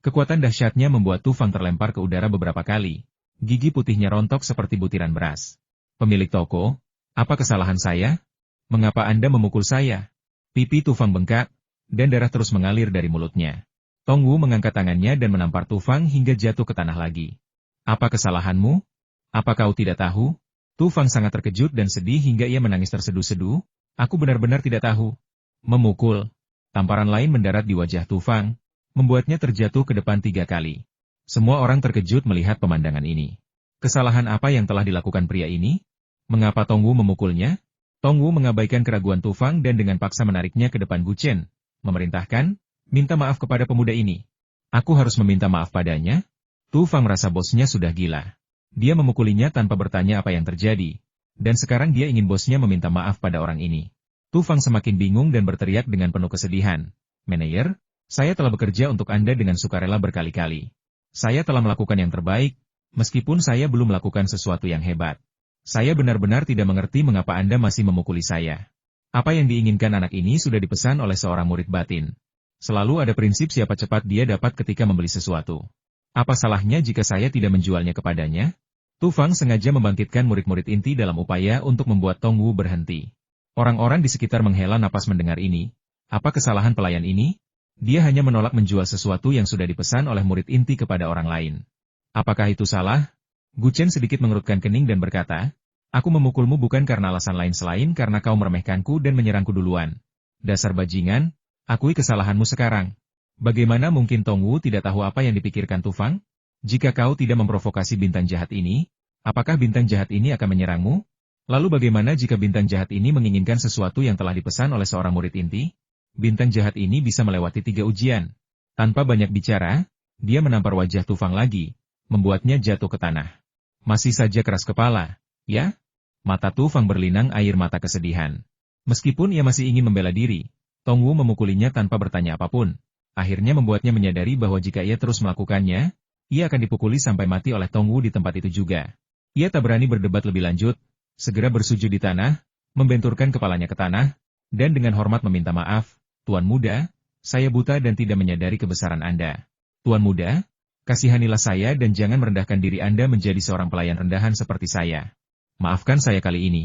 kekuatan dahsyatnya membuat Tufang terlempar ke udara beberapa kali. Gigi putihnya rontok seperti butiran beras. "Pemilik toko, apa kesalahan saya? Mengapa Anda memukul saya?" Pipi Tufang bengkak, dan darah terus mengalir dari mulutnya. Tongwu mengangkat tangannya dan menampar Tufang hingga jatuh ke tanah lagi. "Apa kesalahanmu? Apa kau tidak tahu?" Tufang sangat terkejut dan sedih hingga ia menangis terseduh-seduh. "Aku benar-benar tidak tahu." Memukul. Tamparan lain mendarat di wajah Tufang, membuatnya terjatuh ke depan 3 kali. Semua orang terkejut melihat pemandangan ini. Kesalahan apa yang telah dilakukan pria ini? Mengapa Tongwu memukulnya? Tongwu mengabaikan keraguan Tufang dan dengan paksa menariknya ke depan Gu Chen, memerintahkan, "Minta maaf kepada pemuda ini." "Aku harus meminta maaf padanya?" Tufang merasa bosnya sudah gila. Dia memukulinya tanpa bertanya apa yang terjadi, dan sekarang dia ingin bosnya meminta maaf pada orang ini. Tufang semakin bingung dan berteriak dengan penuh kesedihan, "Meneyer, saya telah bekerja untuk Anda dengan sukarela berkali-kali. Saya telah melakukan yang terbaik, meskipun saya belum melakukan sesuatu yang hebat. Saya benar-benar tidak mengerti mengapa Anda masih memukuli saya. Apa yang diinginkan anak ini sudah dipesan oleh seorang murid batin. Selalu ada prinsip siapa cepat dia dapat ketika membeli sesuatu. Apa salahnya jika saya tidak menjualnya kepadanya?" Tufang sengaja membangkitkan murid-murid inti dalam upaya untuk membuat Tongwu berhenti. Orang-orang di sekitar menghela napas mendengar ini. Apa kesalahan pelayan ini? Dia hanya menolak menjual sesuatu yang sudah dipesan oleh murid inti kepada orang lain. Apakah itu salah? Gu Chen sedikit mengerutkan kening dan berkata, "Aku memukulmu bukan karena alasan lain selain karena kau meremehkanku dan menyerangku duluan. Dasar bajingan, akui kesalahanmu sekarang." Bagaimana mungkin Tongwu tidak tahu apa yang dipikirkan Tufang? "Jika kau tidak memprovokasi bintang jahat ini, apakah bintang jahat ini akan menyerangmu? Lalu bagaimana jika bintang jahat ini menginginkan sesuatu yang telah dipesan oleh seorang murid inti? Bintang jahat ini bisa melewati 3 ujian." Tanpa banyak bicara, dia menampar wajah Tufang lagi, membuatnya jatuh ke tanah. Masih saja keras kepala, ya? Mata Tufang berlinang air mata kesedihan. Meskipun ia masih ingin membela diri, Tongwu memukulinya tanpa bertanya apapun. Akhirnya membuatnya menyadari bahwa jika ia terus melakukannya, ia akan dipukuli sampai mati oleh Tongwu di tempat itu juga. Ia tak berani berdebat lebih lanjut, segera bersujud di tanah, membenturkan kepalanya ke tanah, dan dengan hormat meminta maaf, "Tuan muda, saya buta dan tidak menyadari kebesaran Anda. Tuan muda, kasihanilah saya dan jangan merendahkan diri Anda menjadi seorang pelayan rendahan seperti saya. Maafkan saya kali ini.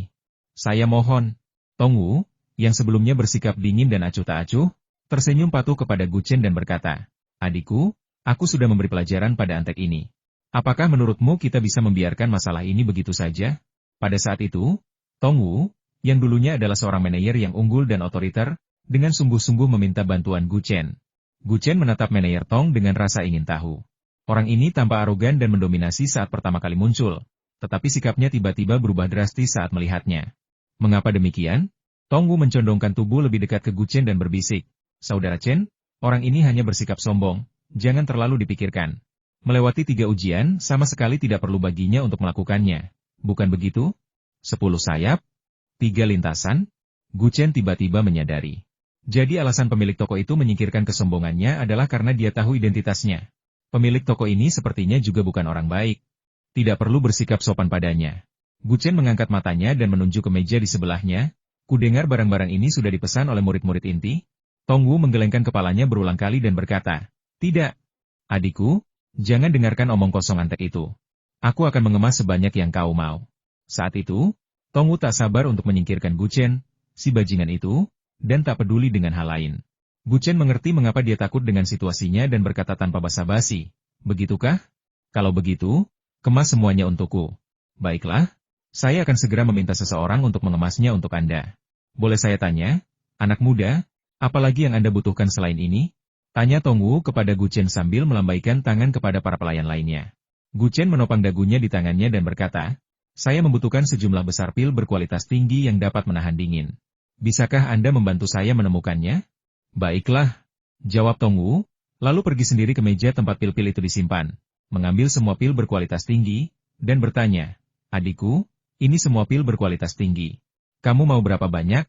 Saya mohon." Tongwu, yang sebelumnya bersikap dingin dan acuh tak acuh, tersenyum patuh kepada Gu Chen dan berkata, "Adikku, aku sudah memberi pelajaran pada antek ini. Apakah menurutmu kita bisa membiarkan masalah ini begitu saja?" Pada saat itu, Tongwu, yang dulunya adalah seorang manajer yang unggul dan otoriter, dengan sungguh-sungguh meminta bantuan Gu Chen. Gu Chen menatap manajer Tong dengan rasa ingin tahu. Orang ini tampak arogan dan mendominasi saat pertama kali muncul, tetapi sikapnya tiba-tiba berubah drastis saat melihatnya. Mengapa demikian? Tongwu mencondongkan tubuh lebih dekat ke Gu Chen dan berbisik, "Saudara Chen, orang ini hanya bersikap sombong, jangan terlalu dipikirkan. Melewati 3 ujian sama sekali tidak perlu baginya untuk melakukannya. Bukan begitu? 10 sayap? 3 lintasan?" Gu Chen tiba-tiba menyadari. Jadi alasan pemilik toko itu menyingkirkan kesombongannya adalah karena dia tahu identitasnya. Pemilik toko ini sepertinya juga bukan orang baik. Tidak perlu bersikap sopan padanya. Gu Chen mengangkat matanya dan menunjuk ke meja di sebelahnya. "Kudengar barang-barang ini sudah dipesan oleh murid-murid inti?" Tongwu menggelengkan kepalanya berulang kali dan berkata, "Tidak. Adikku, jangan dengarkan omong kosong antek itu. Aku akan mengemas sebanyak yang kau mau." Saat itu, Tongwu tak sabar untuk menyingkirkan Gu Chen, si bajingan itu, dan tak peduli dengan hal lain. Gu Chen mengerti mengapa dia takut dengan situasinya dan berkata tanpa basa-basi, "Begitukah? Kalau begitu, kemas semuanya untukku." "Baiklah, saya akan segera meminta seseorang untuk mengemasnya untuk Anda. Boleh saya tanya, anak muda, apalagi yang Anda butuhkan selain ini?" Tanya Tongwu kepada Gu Chen sambil melambaikan tangan kepada para pelayan lainnya. Gu Chen menopang dagunya di tangannya dan berkata, "Saya membutuhkan sejumlah besar pil berkualitas tinggi yang dapat menahan dingin. Bisakah Anda membantu saya menemukannya?" "Baiklah," jawab Tongwu, lalu pergi sendiri ke meja tempat pil-pil itu disimpan, mengambil semua pil berkualitas tinggi, dan bertanya, "Adikku, ini semua pil berkualitas tinggi. Kamu mau berapa banyak?"